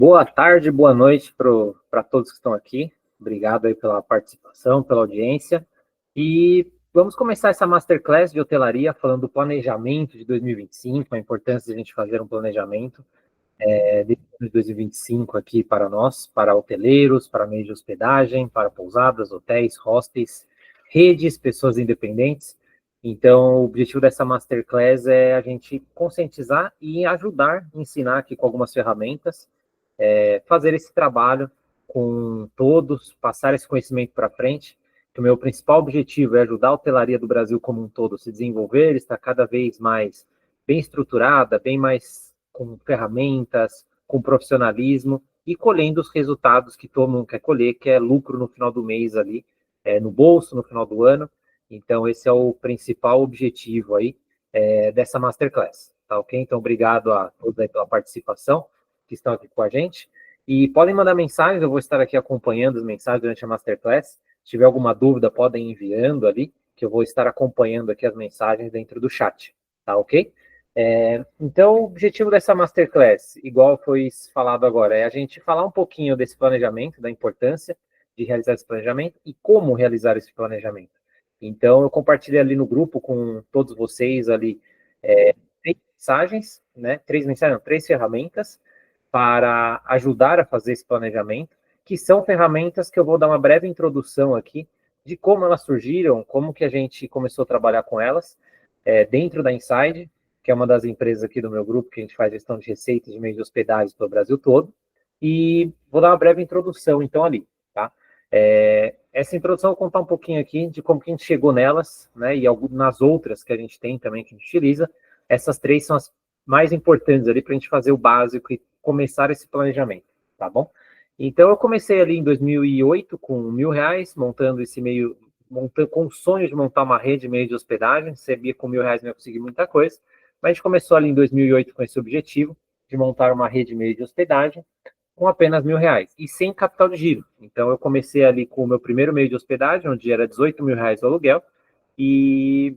Boa tarde, boa noite para todos que estão aqui. Obrigado aí pela participação, pela audiência. E vamos começar essa Masterclass de hotelaria falando do planejamento de 2025, a importância de a gente fazer um planejamento de 2025 aqui para nós, para hoteleiros, para meios de hospedagem, para pousadas, hotéis, hostels, redes, pessoas independentes. Então, o objetivo dessa Masterclass é a gente conscientizar e ajudar, ensinar aqui com algumas ferramentas, fazer esse trabalho com todos, passar esse conhecimento para frente, que o meu principal objetivo é ajudar a hotelaria do Brasil como um todo a se desenvolver, estar cada vez mais bem estruturada, bem mais com ferramentas, com profissionalismo e colhendo os resultados que todo mundo quer colher, que é lucro no final do mês ali, no bolso, no final do ano. Então, esse é o principal objetivo aí dessa Masterclass, tá ok? Então, obrigado a todos aí pela participação que estão aqui com a gente. E podem mandar mensagens, eu vou estar aqui acompanhando as mensagens durante a Masterclass. Se tiver alguma dúvida, podem ir enviando ali, que eu vou estar acompanhando aqui as mensagens dentro do chat, tá ok? Então, o objetivo dessa Masterclass, igual foi falado agora, é a gente falar um pouquinho desse planejamento, da importância de realizar esse planejamento e como realizar esse planejamento. Então, eu compartilhei ali no grupo com todos vocês ali três mensagens, né? Três ferramentas para ajudar a fazer esse planejamento, que são ferramentas que eu vou dar uma breve introdução aqui de como elas surgiram, como que a gente começou a trabalhar com elas dentro da Inside, que é uma das empresas aqui do meu grupo, que a gente faz gestão de receitas de meios de hospedagem pelo Brasil todo, e vou dar uma breve introdução, então, ali, tá? Essa introdução eu vou contar um pouquinho aqui de como que a gente chegou nelas, né, e nas outras que a gente tem também, que a gente utiliza. Essas três são as mais importantes ali para a gente fazer o básico e começar esse planejamento, tá bom? Então, eu comecei ali em 2008 com R$ 1.000, montando esse meio, com o sonho de montar uma rede de meio de hospedagem. Sabia que com R$ 1.000 não ia conseguir muita coisa, mas a gente começou ali em 2008 com esse objetivo de montar uma rede de meio de hospedagem com apenas R$ 1.000 e sem capital de giro. Então, eu comecei ali com o meu primeiro meio de hospedagem, onde era R$ 18.000 o aluguel, e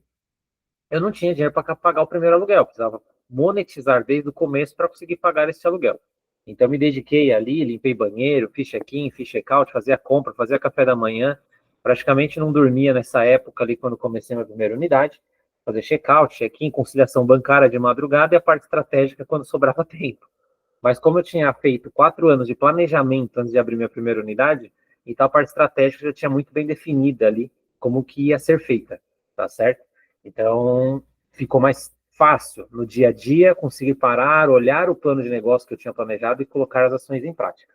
eu não tinha dinheiro para pagar o primeiro aluguel, eu precisava monetizar desde o começo para conseguir pagar esse aluguel. Então, me dediquei ali, limpei banheiro, fiz check-in, fiz check-out, fazia compra, fazia café da manhã, praticamente não dormia nessa época ali, quando comecei a minha primeira unidade, fazer check-out, check-in, conciliação bancária de madrugada e a parte estratégica quando sobrava tempo. Mas como eu tinha feito 4 anos de planejamento antes de abrir minha primeira unidade, então a parte estratégica já tinha muito bem definida ali como que ia ser feita, tá certo? Então, ficou mais fácil no dia a dia conseguir parar, olhar o plano de negócio que eu tinha planejado e colocar as ações em prática.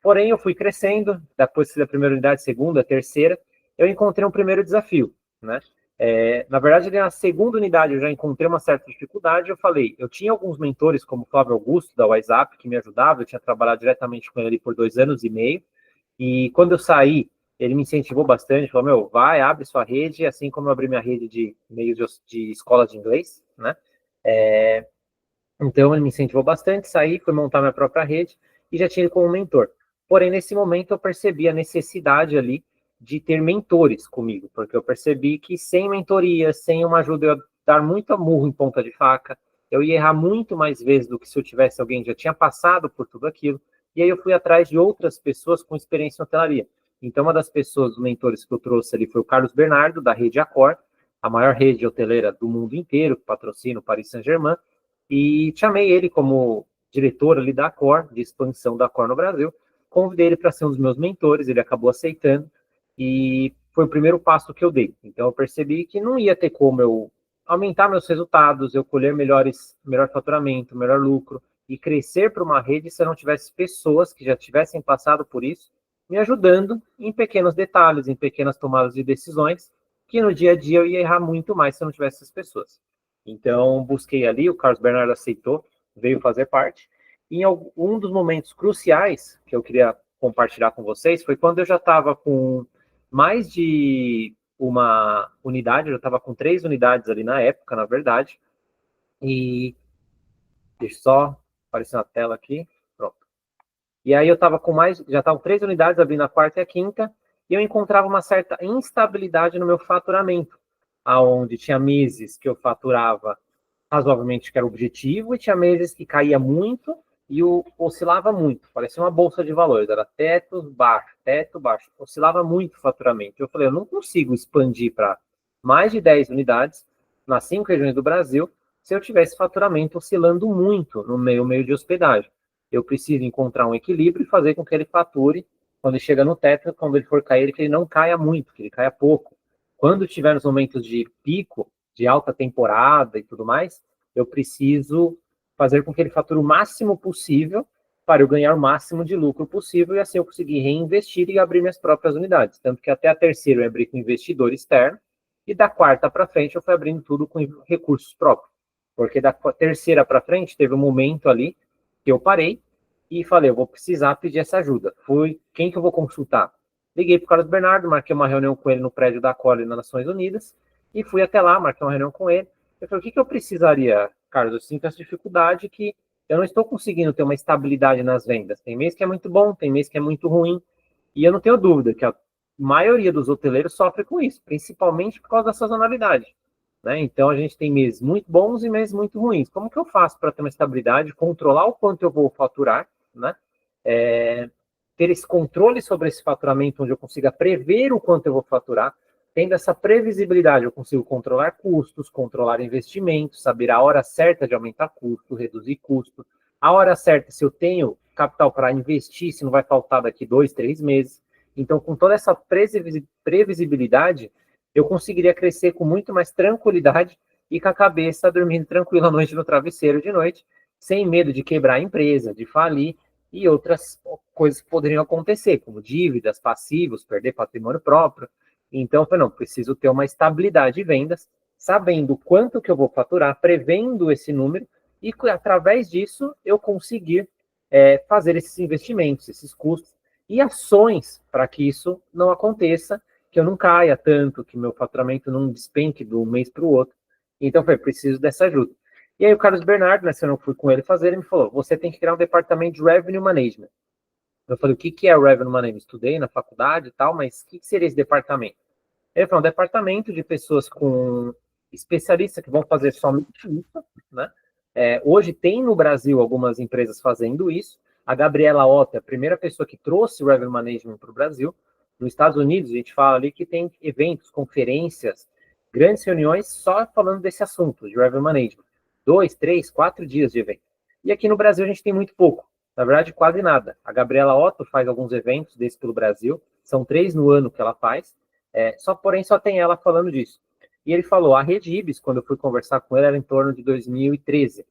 Porém, eu fui crescendo, depois da primeira unidade, segunda, terceira, eu encontrei um primeiro desafio, né? Na verdade, na segunda unidade eu já encontrei uma certa dificuldade. Eu falei, eu tinha alguns mentores, como o Flávio Augusto, da WhatsApp, que me ajudava. Eu tinha trabalhado diretamente com ele ali por 2 anos e meio. E quando eu saí, ele me incentivou bastante. Falou, meu, vai, abre sua rede, assim como eu abri minha rede de meio de escola de inglês, né? Então, ele me incentivou bastante, saí, fui montar minha própria rede e já tinha ele como mentor. Porém, nesse momento, eu percebi a necessidade ali de ter mentores comigo, porque eu percebi que sem mentoria, sem uma ajuda, eu ia dar muito murro em ponta de faca, eu ia errar muito mais vezes do que se eu tivesse alguém que já tinha passado por tudo aquilo. E aí eu fui atrás de outras pessoas com experiência em hotelaria. Então, uma das pessoas, os mentores que eu trouxe ali foi o Carlos Bernardo, da rede Accor, a maior rede hoteleira do mundo inteiro, que patrocina o Paris Saint-Germain, e chamei ele como diretor ali da Accor, de expansão da Accor no Brasil, convidei ele para ser um dos meus mentores, ele acabou aceitando, e foi o primeiro passo que eu dei. Então eu percebi que não ia ter como eu aumentar meus resultados, eu colher melhor faturamento, melhor lucro, e crescer para uma rede se eu não tivesse pessoas que já tivessem passado por isso, me ajudando em pequenos detalhes, em pequenas tomadas de decisões, que no dia a dia eu ia errar muito mais se eu não tivesse essas pessoas. Então, busquei ali, o Carlos Bernardo aceitou, veio fazer parte. E em um dos momentos cruciais que eu queria compartilhar com vocês foi quando eu já estava com mais de uma unidade, eu já estava com 3 unidades ali na época, na verdade. E deixa só aparecer na tela aqui. Pronto. E aí eu estava com já estavam 3 unidades, abrindo a quarta e a quinta, e eu encontrava uma certa instabilidade no meu faturamento, aonde tinha meses que eu faturava razoavelmente que era o objetivo, e tinha meses que caía muito, e oscilava muito, parecia uma bolsa de valores, era teto, baixo, oscilava muito o faturamento. Eu falei, eu não consigo expandir para mais de 10 unidades nas 5 regiões do Brasil se eu tivesse faturamento oscilando muito no meio de hospedagem. Eu preciso encontrar um equilíbrio e fazer com que ele fature, quando ele chega no teto, quando ele for cair, que ele não caia muito, que ele caia pouco. Quando tiver nos momentos de pico, de alta temporada e tudo mais, eu preciso fazer com que ele fature o máximo possível para eu ganhar o máximo de lucro possível e assim eu conseguir reinvestir e abrir minhas próprias unidades. Tanto que até a terceira eu abri com investidor externo e da quarta para frente eu fui abrindo tudo com recursos próprios. Porque da terceira para frente teve um momento ali que eu parei e falei, eu vou precisar pedir essa ajuda. Quem que eu vou consultar? Liguei para o Carlos Bernardo, marquei uma reunião com ele no prédio da Cole nas Nações Unidas e fui até lá, marquei uma reunião com ele. Eu falei, o que eu precisaria, Carlos? Eu sinto essa dificuldade que eu não estou conseguindo ter uma estabilidade nas vendas. Tem mês que é muito bom, tem mês que é muito ruim. E eu não tenho dúvida que a maioria dos hoteleiros sofre com isso, principalmente por causa da sazonalidade. Né? Então a gente tem meses muito bons e meses muito ruins. Como que eu faço para ter uma estabilidade, controlar o quanto eu vou faturar, né? Ter esse controle sobre esse faturamento, onde eu consiga prever o quanto eu vou faturar, tendo essa previsibilidade, eu consigo controlar custos, controlar investimentos, saber a hora certa de aumentar custo, reduzir custo, a hora certa se eu tenho capital para investir, se não vai faltar daqui 2, 3 meses. Então, com toda essa previsibilidade, eu conseguiria crescer com muito mais tranquilidade e com a cabeça dormindo tranquila à noite no travesseiro de noite, sem medo de quebrar a empresa, de falir e outras coisas que poderiam acontecer, como dívidas, passivos, perder patrimônio próprio. Então, eu falei, não, preciso ter uma estabilidade de vendas, sabendo quanto que eu vou faturar, prevendo esse número, e através disso eu conseguir fazer esses investimentos, esses custos e ações para que isso não aconteça, que eu não caia tanto, que meu faturamento não despenque do mês para o outro. Então, eu falei, preciso dessa ajuda. E aí o Carlos Bernardo, né, se eu não fui com ele fazer, ele me falou, você tem que criar um departamento de Revenue Management. Eu falei, o que é o Revenue Management? Estudei na faculdade e tal, mas o que seria esse departamento? Ele falou, um departamento de pessoas com especialistas que vão fazer somente isso, né? Hoje tem no Brasil algumas empresas fazendo isso. A Gabriela Otto é a primeira pessoa que trouxe o Revenue Management para o Brasil. Nos Estados Unidos, a gente fala ali que tem eventos, conferências, grandes reuniões só falando desse assunto, de Revenue Management. 2, 3, 4 dias de evento. E aqui no Brasil a gente tem muito pouco. Na verdade, quase nada. A Gabriela Otto faz alguns eventos desses pelo Brasil. São 3 no ano que ela faz. Porém, só tem ela falando disso. E ele falou, a Rede Ibis, quando eu fui conversar com ele, era em torno de 2013.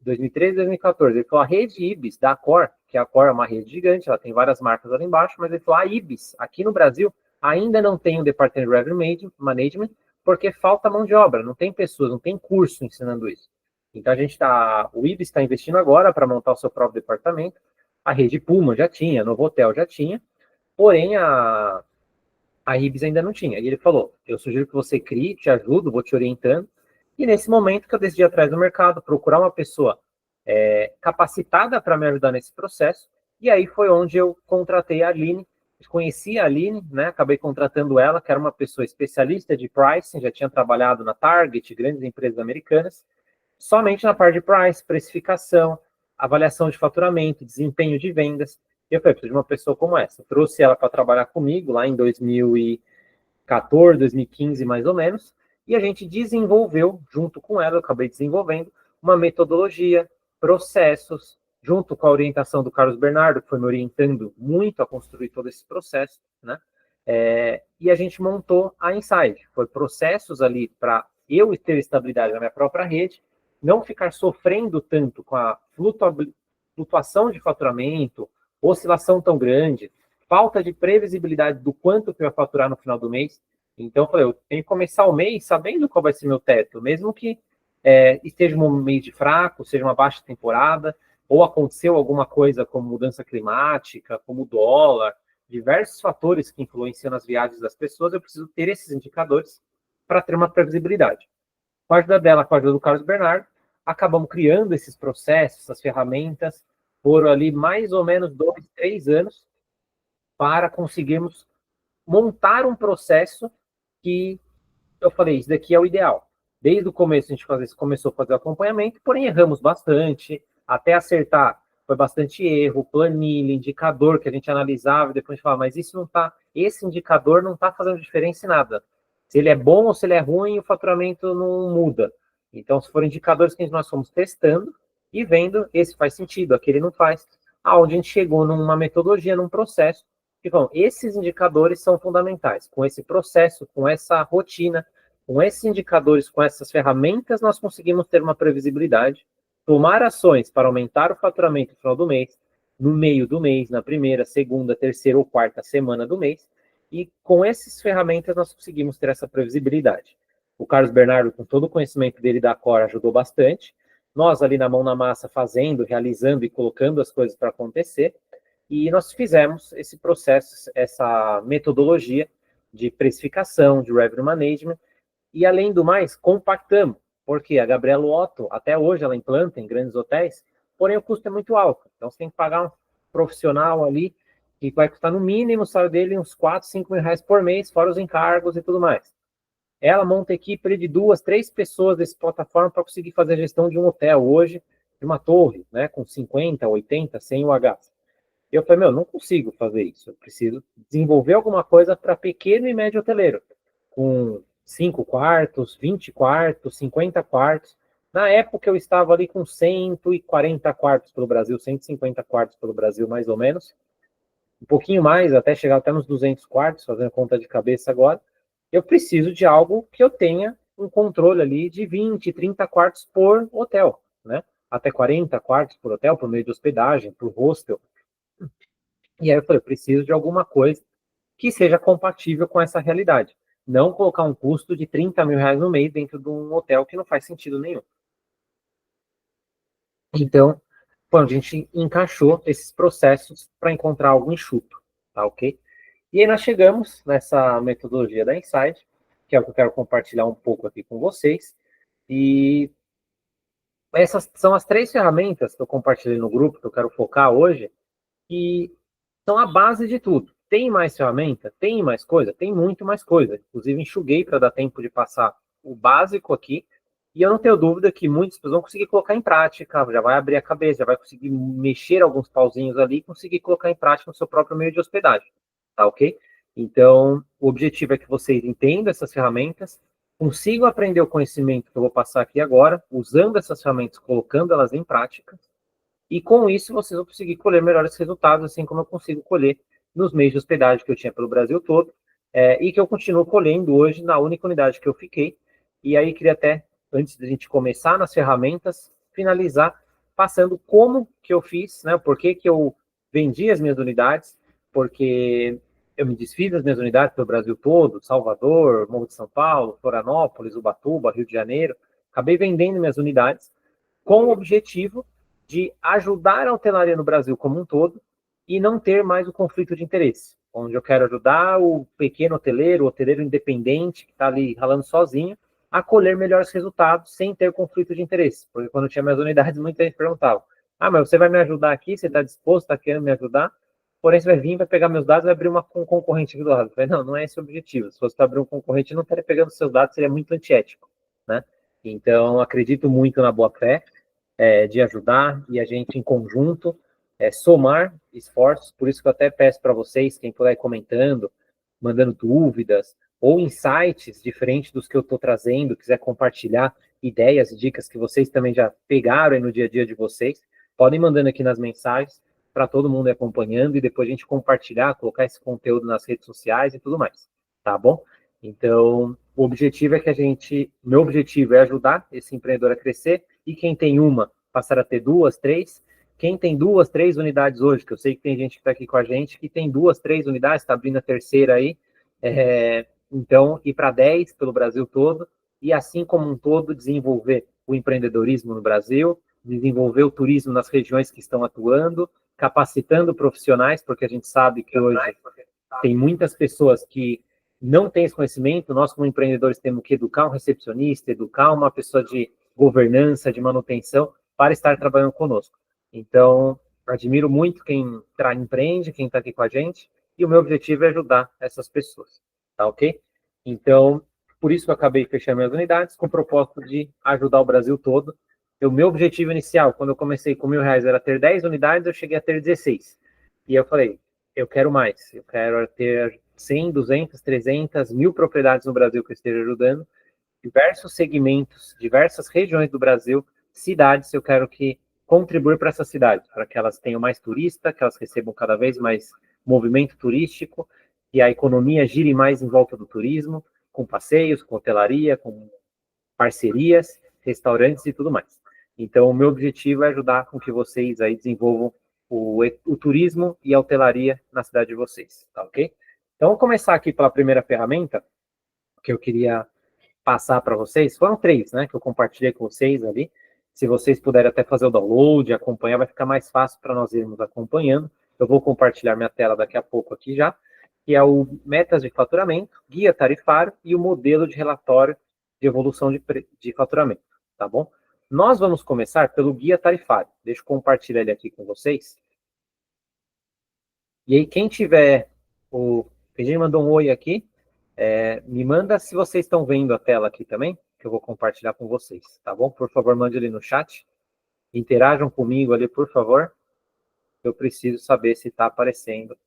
2013, 2014. Ele falou, a Rede Ibis da Accor, que a Accor é uma rede gigante, ela tem várias marcas ali embaixo, mas ele falou, a Ibis, aqui no Brasil, ainda não tem um departamento de Revenue Management, porque falta mão de obra, não tem pessoas, não tem curso ensinando isso. Então o Ibis está investindo agora para montar o seu próprio departamento, a Rede Puma já tinha, Novotel já tinha, porém a Ibis ainda não tinha. E ele falou, eu sugiro que você crie, te ajudo, vou te orientando. E nesse momento que eu decidi ir atrás do mercado, procurar uma pessoa capacitada para me ajudar nesse processo. E aí foi onde eu contratei a Aline, conheci a Aline, né? Acabei contratando ela, que era uma pessoa especialista de pricing, já tinha trabalhado na Target, grandes empresas americanas, somente na parte de price, precificação, avaliação de faturamento, desempenho de vendas. E eu falei, preciso de uma pessoa como essa. Eu trouxe ela para trabalhar comigo lá em 2014, 2015 mais ou menos, e a gente desenvolveu, junto com ela, eu acabei desenvolvendo, uma metodologia, processos, junto com a orientação do Carlos Bernardo, que foi me orientando muito a construir todo esse processo, né? E a gente montou a Inside. Foi processos ali para eu ter estabilidade na minha própria rede, não ficar sofrendo tanto com a flutuação de faturamento, oscilação tão grande, falta de previsibilidade do quanto que eu ia faturar no final do mês. Então, eu falei, eu tenho que começar o mês sabendo qual vai ser meu teto, mesmo que esteja um mês de fraco, seja uma baixa temporada, ou aconteceu alguma coisa como mudança climática, como dólar, diversos fatores que influenciam nas viagens das pessoas, eu preciso ter esses indicadores para ter uma previsibilidade. Com a ajuda dela, com a ajuda do Carlos Bernardo, acabamos criando esses processos, essas ferramentas, foram ali mais ou menos 2, 3 anos para conseguirmos montar um processo que eu falei, isso daqui é o ideal. Desde o começo a gente começou a fazer o acompanhamento, porém erramos bastante, até acertar foi bastante erro, planilha, indicador que a gente analisava e depois a gente falava, mas esse indicador não está fazendo diferença em nada. Se ele é bom ou se ele é ruim, o faturamento não muda. Então, se forem indicadores que nós fomos testando e vendo, esse faz sentido, aquele não faz. Aonde a gente chegou numa metodologia, num processo, que bom, esses indicadores são fundamentais. Com esse processo, com essa rotina, com esses indicadores, com essas ferramentas, nós conseguimos ter uma previsibilidade, tomar ações para aumentar o faturamento no final do mês, no meio do mês, na primeira, segunda, terceira ou quarta semana do mês, e com essas ferramentas nós conseguimos ter essa previsibilidade. O Carlos Bernardo, com todo o conhecimento dele da Cora, ajudou bastante. Nós ali na mão na massa, fazendo, realizando e colocando as coisas para acontecer. E nós fizemos esse processo, essa metodologia de precificação, de revenue management, e além do mais, compactamos, porque a Gabriela Otto, até hoje, ela implanta em grandes hotéis, porém o custo é muito alto. Então você tem que pagar um profissional ali, que vai custar no mínimo, o salário dele, uns 4, 5 mil reais por mês, fora os encargos e tudo mais. Ela monta equipe de 2, 3 pessoas dessa plataforma para conseguir fazer a gestão de um hotel hoje, de uma torre, né, com 50, 80, 100 UHs. Eu falei, não consigo fazer isso. Eu preciso desenvolver alguma coisa para pequeno e médio hoteleiro, com 5 quartos, 20 quartos, 50 quartos. Na época eu estava ali com 140 quartos pelo Brasil, 150 quartos pelo Brasil, mais ou menos. Um pouquinho mais, até chegar até nos 200 quartos, fazendo conta de cabeça agora. Eu preciso de algo que eu tenha um controle ali de 20, 30 quartos por hotel, né? Até 40 quartos por hotel, por meio de hospedagem, por hostel. E aí eu falei, eu preciso de alguma coisa que seja compatível com essa realidade. Não colocar um custo de 30 mil reais no mês dentro de um hotel que não faz sentido nenhum. Então, a gente encaixou esses processos para encontrar algo enxuto, tá ok? E aí nós chegamos nessa metodologia da Insight, que é o que eu quero compartilhar um pouco aqui com vocês. E essas são as 3 ferramentas que eu compartilhei no grupo, que eu quero focar hoje, que são a base de tudo. Tem mais ferramenta? Tem mais coisa? Tem muito mais coisa. Inclusive, enxuguei para dar tempo de passar o básico aqui. E eu não tenho dúvida que muitos vão conseguir colocar em prática, já vai abrir a cabeça, já vai conseguir mexer alguns pauzinhos ali e conseguir colocar em prática no seu próprio meio de hospedagem. Tá ok? Então, o objetivo é que vocês entendam essas ferramentas, consigam aprender o conhecimento que eu vou passar aqui agora, usando essas ferramentas, colocando elas em prática, e com isso vocês vão conseguir colher melhores resultados, assim como eu consigo colher nos meios de hospedagem que eu tinha pelo Brasil todo, e que eu continuo colhendo hoje na única unidade que eu fiquei. E aí queria até, antes de a gente começar nas ferramentas, finalizar passando como que eu fiz, né? Por que eu vendi as minhas unidades, porque eu me desfiz das minhas unidades pelo Brasil todo, Salvador, Morro de São Paulo, Florianópolis, Ubatuba, Rio de Janeiro. Acabei vendendo minhas unidades com o objetivo de ajudar a hotelaria no Brasil como um todo e não ter mais o conflito de interesse, onde eu quero ajudar o pequeno hoteleiro, o hoteleiro independente, que está ali ralando sozinho, a colher melhores resultados sem ter conflito de interesse. Porque quando eu tinha minhas unidades, muita gente perguntava, mas você vai me ajudar aqui? Você está disposto, está querendo me ajudar? Porém, você vai vir, vai pegar meus dados e vai abrir um concorrente aqui do lado. Eu falei, não é esse o objetivo. Se fosse para abrir um concorrente, não estaria pegando seus dados, seria muito antiético, né? Então, acredito muito na boa-fé, de ajudar e a gente, em conjunto, somar esforços. Por isso que eu até peço para vocês, quem puder ir comentando, mandando dúvidas, ou insights diferentes dos que eu estou trazendo, quiser compartilhar ideias e dicas que vocês também já pegaram aí no dia a dia de vocês, podem mandando aqui nas mensagens, para todo mundo ir acompanhando, e depois a gente compartilhar, colocar esse conteúdo nas redes sociais e tudo mais, tá bom? Então, o objetivo é que meu objetivo é ajudar esse empreendedor a crescer, e quem tem uma, passar a ter 2, 3. Quem tem 2, 3 unidades hoje, que eu sei que tem gente que está aqui com a gente, que tem 2, 3 unidades, está abrindo a terceira aí, então, ir para 10 pelo Brasil todo, e assim como um todo, desenvolver o empreendedorismo no Brasil, desenvolver o turismo nas regiões que estão atuando, capacitando profissionais, porque a gente sabe que hoje tem muitas pessoas que não têm esse conhecimento. Nós, como empreendedores, temos que educar um recepcionista, educar uma pessoa de governança, de manutenção, para estar trabalhando conosco. Então, admiro muito quem empreende, quem está aqui com a gente, e o meu objetivo é ajudar essas pessoas, tá ok? Então, por isso que eu acabei fechando minhas unidades, com o propósito de ajudar o Brasil todo, O meu objetivo inicial, quando eu comecei com R$ 1.000, era ter 10 unidades, eu cheguei a ter 16. E eu falei, eu quero mais, eu quero ter 100, 200, 300, 1.000 propriedades no Brasil que eu esteja ajudando, diversos segmentos, diversas regiões do Brasil, cidades, eu quero que contribuir para essas cidades, para que elas tenham mais turista, que elas recebam cada vez mais movimento turístico, que a economia gire mais em volta do turismo, com passeios, com hotelaria, com parcerias, restaurantes e tudo mais. Então, o meu objetivo é ajudar com que vocês aí desenvolvam o turismo e a hotelaria na cidade de vocês, tá ok? Então, vamos começar aqui pela primeira ferramenta que eu queria passar para vocês. Foram três, né, que eu compartilhei com vocês ali. Se vocês puderem até fazer o download, acompanhar, vai ficar mais fácil para nós irmos acompanhando. Eu vou compartilhar minha tela daqui a pouco aqui já, que é o Metas de Faturamento, Guia Tarifário e o Modelo de Relatório de Evolução de Faturamento, tá bom? Nós vamos começar pelo Guia Tarifário. Deixa eu compartilhar ele aqui com vocês. E aí, quem tiver o... A gente mandou um oi aqui. Me manda se vocês estão vendo a tela aqui também, que eu vou compartilhar com vocês, tá bom? Por favor, mande ali no chat. Interajam comigo ali, por favor. Eu preciso saber se está aparecendo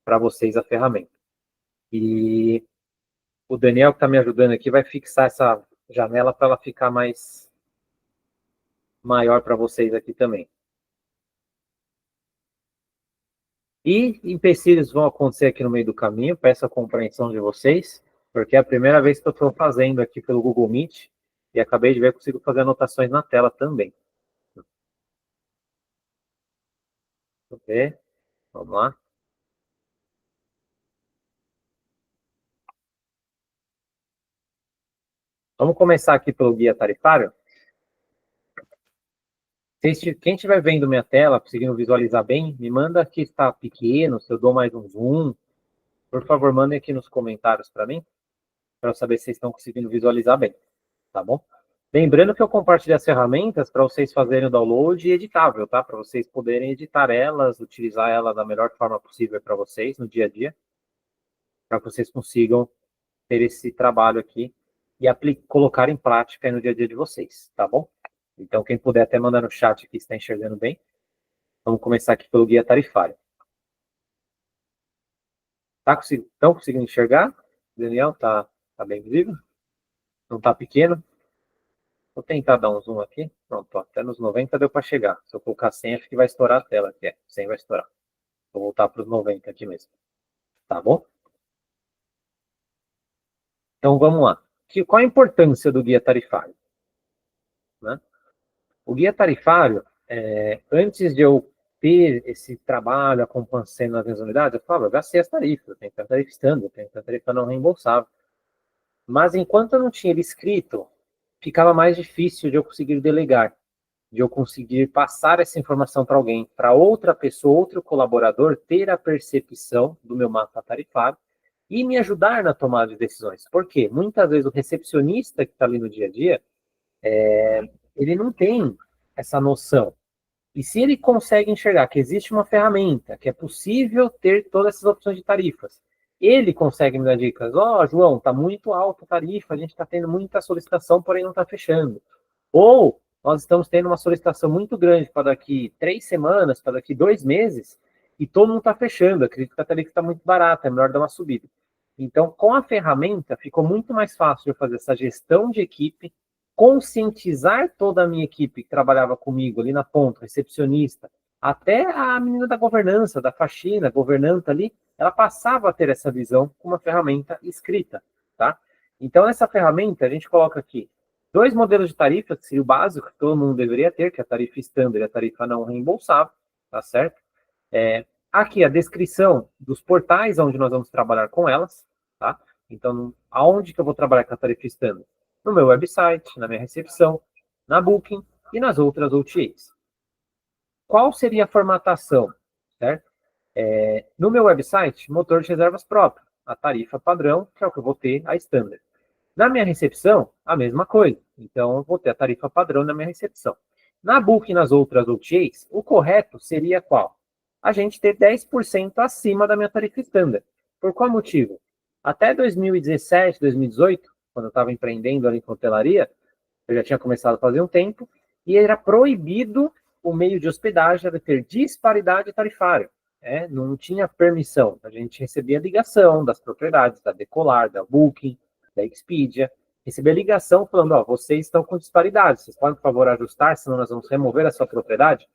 para vocês a ferramenta. E o Daniel, que está me ajudando aqui, vai fixar essa janela para ela ficar mais maior para vocês aqui também. E empecilhos vão acontecer aqui no meio do caminho, peço a compreensão de vocês, porque é a primeira vez que eu estou fazendo aqui pelo Google Meet, e acabei de ver que consigo fazer anotações na tela também. Deixa eu ver, vamos lá. Vamos começar aqui pelo guia tarifário. Quem estiver vendo minha tela, conseguindo visualizar bem, me manda que está pequeno, se eu dou mais um zoom. Por favor, mandem aqui nos comentários para mim, para eu saber se vocês estão conseguindo visualizar bem, tá bom? Lembrando que eu compartilho as ferramentas para vocês fazerem o download e editável, tá? Para vocês poderem editar elas, utilizar ela da melhor forma possível para vocês no dia a dia, para que vocês consigam ter esse trabalho aqui e colocar em prática no dia a dia de vocês, tá bom? Então, quem puder até mandar no chat aqui se está enxergando bem. Vamos começar aqui pelo guia tarifário. Estão conseguindo enxergar? Daniel, tá bem visível? Não está pequeno? Vou tentar dar um zoom aqui. Pronto, ó, até nos 90 deu para chegar. Se eu colocar 100, acho que vai estourar a tela aqui. 100 vai estourar. Vou voltar para os 90 aqui mesmo. Tá bom? Então, vamos lá. Qual a importância do guia tarifário? Né? O guia tarifário, antes de eu ter esse trabalho acompanhando nas minhas unidades, eu falava, eu gastei as tarifas, eu tenho que ter tarifa standard, eu tenho que ter tarifa não reembolsável. Mas enquanto eu não tinha ele escrito, ficava mais difícil de eu conseguir delegar, de eu conseguir passar essa informação para alguém, para outra pessoa, outro colaborador, ter a percepção do meu mapa tarifário e me ajudar na tomada de decisões. Por quê? Muitas vezes o recepcionista que está ali no dia a dia, ele não tem essa noção. E se ele consegue enxergar que existe uma ferramenta, que é possível ter todas essas opções de tarifas, ele consegue me dar dicas. Ó, João, está muito alta a tarifa, a gente está tendo muita solicitação, porém não está fechando. Ou nós estamos tendo uma solicitação muito grande para daqui 3 semanas, para daqui 2 meses, e todo mundo está fechando. Acredito que a tarifa está muito barata, é melhor dar uma subida. Então, com a ferramenta, ficou muito mais fácil de eu fazer essa gestão de equipe, conscientizar toda a minha equipe que trabalhava comigo ali na ponta, recepcionista, até a menina da governança, da faxina, governanta ali, ela passava a ter essa visão com uma ferramenta escrita, tá? Então, essa ferramenta, a gente coloca aqui 2 modelos de tarifa, que seria o básico que todo mundo deveria ter, que é a tarifa standard e a tarifa não reembolsável, tá certo? Aqui a descrição dos portais onde nós vamos trabalhar com elas, tá? Então, aonde que eu vou trabalhar com a tarifa standard? No meu website, na minha recepção, na Booking e nas outras OTAs. Qual seria a formatação, certo? No meu website, motor de reservas próprio, a tarifa padrão, que é o que eu vou ter, a standard. Na minha recepção, a mesma coisa. Então, eu vou ter a tarifa padrão na minha recepção. Na Booking e nas outras OTAs, o correto seria qual? A gente ter 10% acima da minha tarifa standard. Por qual motivo? Até 2017, 2018, quando eu estava empreendendo ali com hotelaria, eu já tinha começado a fazer um tempo, e era proibido o meio de hospedagem de ter disparidade tarifária. Não tinha permissão. A gente recebia ligação das propriedades, da Decolar, da Booking, da Expedia, recebia ligação falando, ó, vocês estão com disparidade, vocês podem, por favor, ajustar, senão nós vamos remover a sua propriedade.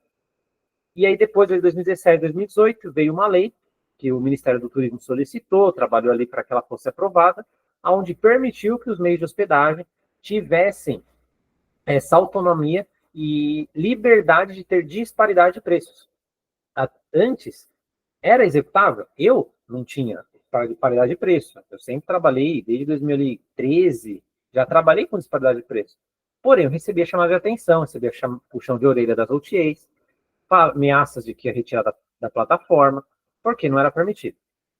E aí, depois de 2017, 2018, veio uma lei que o Ministério do Turismo solicitou, trabalhou ali para que ela fosse aprovada, onde permitiu que os meios de hospedagem tivessem essa autonomia e liberdade de ter disparidade de preços. Antes, era executável? Eu não tinha disparidade de preço. Eu sempre trabalhei, desde 2013, já trabalhei com disparidade de preço. Porém, eu recebia chamada de atenção, recebia puxão de orelha das OTAs, ameaças de que ia retirar da plataforma, porque não era permitido.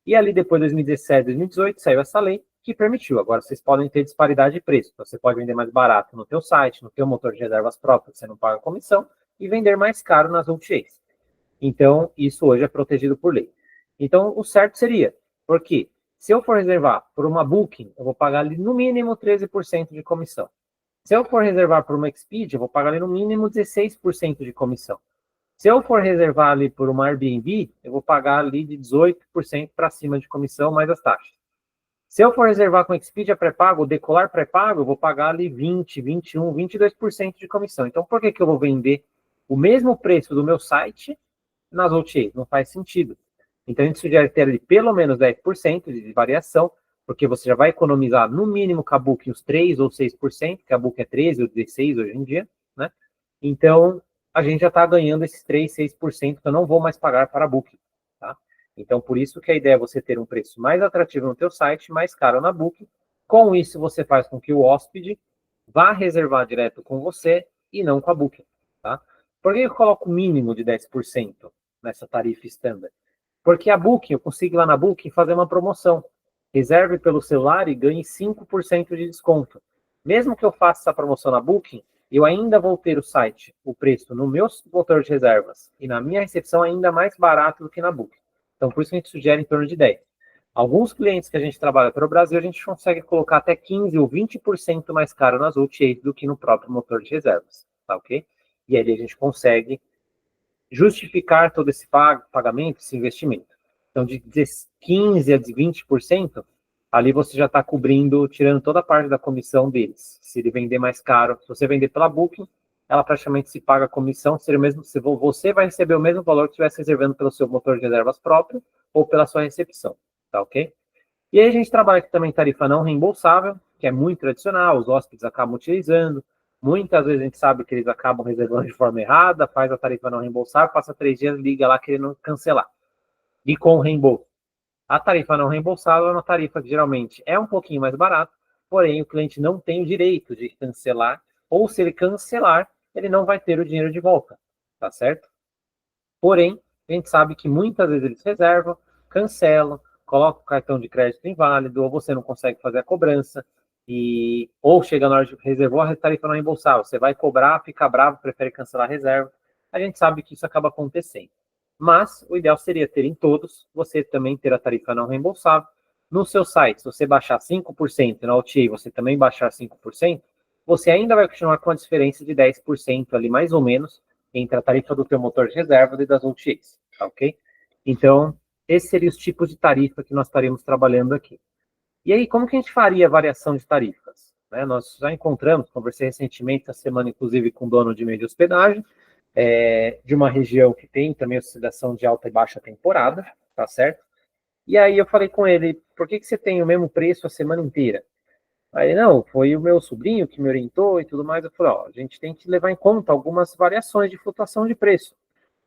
E ali, depois de 2017, 2018, saiu essa lei que permitiu. Agora, vocês podem ter disparidade de preço. Você pode vender mais barato no teu site, no teu motor de reservas próprio, você não paga comissão, e vender mais caro nas OTAs. Então, isso hoje é protegido por lei. Então, o certo seria, porque se eu for reservar por uma Booking, eu vou pagar ali no mínimo 13% de comissão. Se eu for reservar por uma Expedia, eu vou pagar ali no mínimo 16% de comissão. Se eu for reservar ali por uma Airbnb, eu vou pagar ali de 18% para cima de comissão, mais as taxas. Se eu for reservar com Expedia pré-pago, ou Decolar pré-pago, eu vou pagar ali 20, 21, 22% de comissão. Então, por que eu vou vender o mesmo preço do meu site nas OTAs? Não faz sentido. Então, a gente sugere ter ali pelo menos 10% de variação, porque você já vai economizar no mínimo com a Booking uns 3 ou 6%, que a Booking é 13 ou 16 hoje em dia, né? Então, a gente já está ganhando esses 3, 6% que eu não vou mais pagar para a Booking, tá? Então, por isso que a ideia é você ter um preço mais atrativo no teu site, mais caro na Booking. Com isso, você faz com que o hóspede vá reservar direto com você e não com a Booking, tá? Por que eu coloco o mínimo de 10% nessa tarifa standard? Porque a Booking, eu consigo lá na Booking fazer uma promoção. Reserve pelo celular e ganhe 5% de desconto. Mesmo que eu faça essa promoção na Booking, eu ainda vou ter o site, o preço no meu motor de reservas e na minha recepção ainda mais barato do que na Booking. Então, por isso a gente sugere em torno de 10. Alguns clientes que a gente trabalha para o Brasil, a gente consegue colocar até 15% ou 20% mais caro nas OTAs do que no próprio motor de reservas, tá ok? E aí a gente consegue justificar todo esse pagamento, esse investimento. Então, de 15% a 20%, ali você já está cobrindo, tirando toda a parte da comissão deles. Se ele vender mais caro, se você vender pela Booking, ela praticamente se paga a comissão, seria o mesmo, você vai receber o mesmo valor que estivesse reservando pelo seu motor de reservas próprio ou pela sua recepção, tá ok? E aí a gente trabalha aqui também tarifa não reembolsável, que é muito tradicional, os hóspedes acabam utilizando. Muitas vezes a gente sabe que eles acabam reservando de forma errada, faz a tarifa não reembolsável, passa 3 dias, liga lá querendo cancelar. E com reembolso. A tarifa não reembolsável é uma tarifa que geralmente é um pouquinho mais barata, porém o cliente não tem o direito de cancelar, ou se ele cancelar, ele não vai ter o dinheiro de volta, tá certo? Porém, a gente sabe que muitas vezes eles reservam, cancelam, colocam o cartão de crédito inválido, ou você não consegue fazer a cobrança, ou chega na hora de reservou a tarifa não reembolsável, você vai cobrar, fica bravo, prefere cancelar a reserva. A gente sabe que isso acaba acontecendo. Mas o ideal seria ter em todos, você também ter a tarifa não reembolsável. No seu site, se você baixar 5%, na OTA você também baixar 5%, você ainda vai continuar com a diferença de 10% ali, mais ou menos, entre a tarifa do teu motor de reserva e das OTAs, tá ok? Então, esses seriam os tipos de tarifa que nós estaríamos trabalhando aqui. E aí, como que a gente faria a variação de tarifas? Nós já encontramos, conversei recentemente, essa semana, inclusive, com o dono de meio de hospedagem, de uma região que tem também oscilação de alta e baixa temporada, tá certo? E aí eu falei com ele, por que você tem o mesmo preço a semana inteira? Aí, não, foi o meu sobrinho que me orientou e tudo mais. Eu falei, ó, a gente tem que levar em conta algumas variações de flutuação de preço.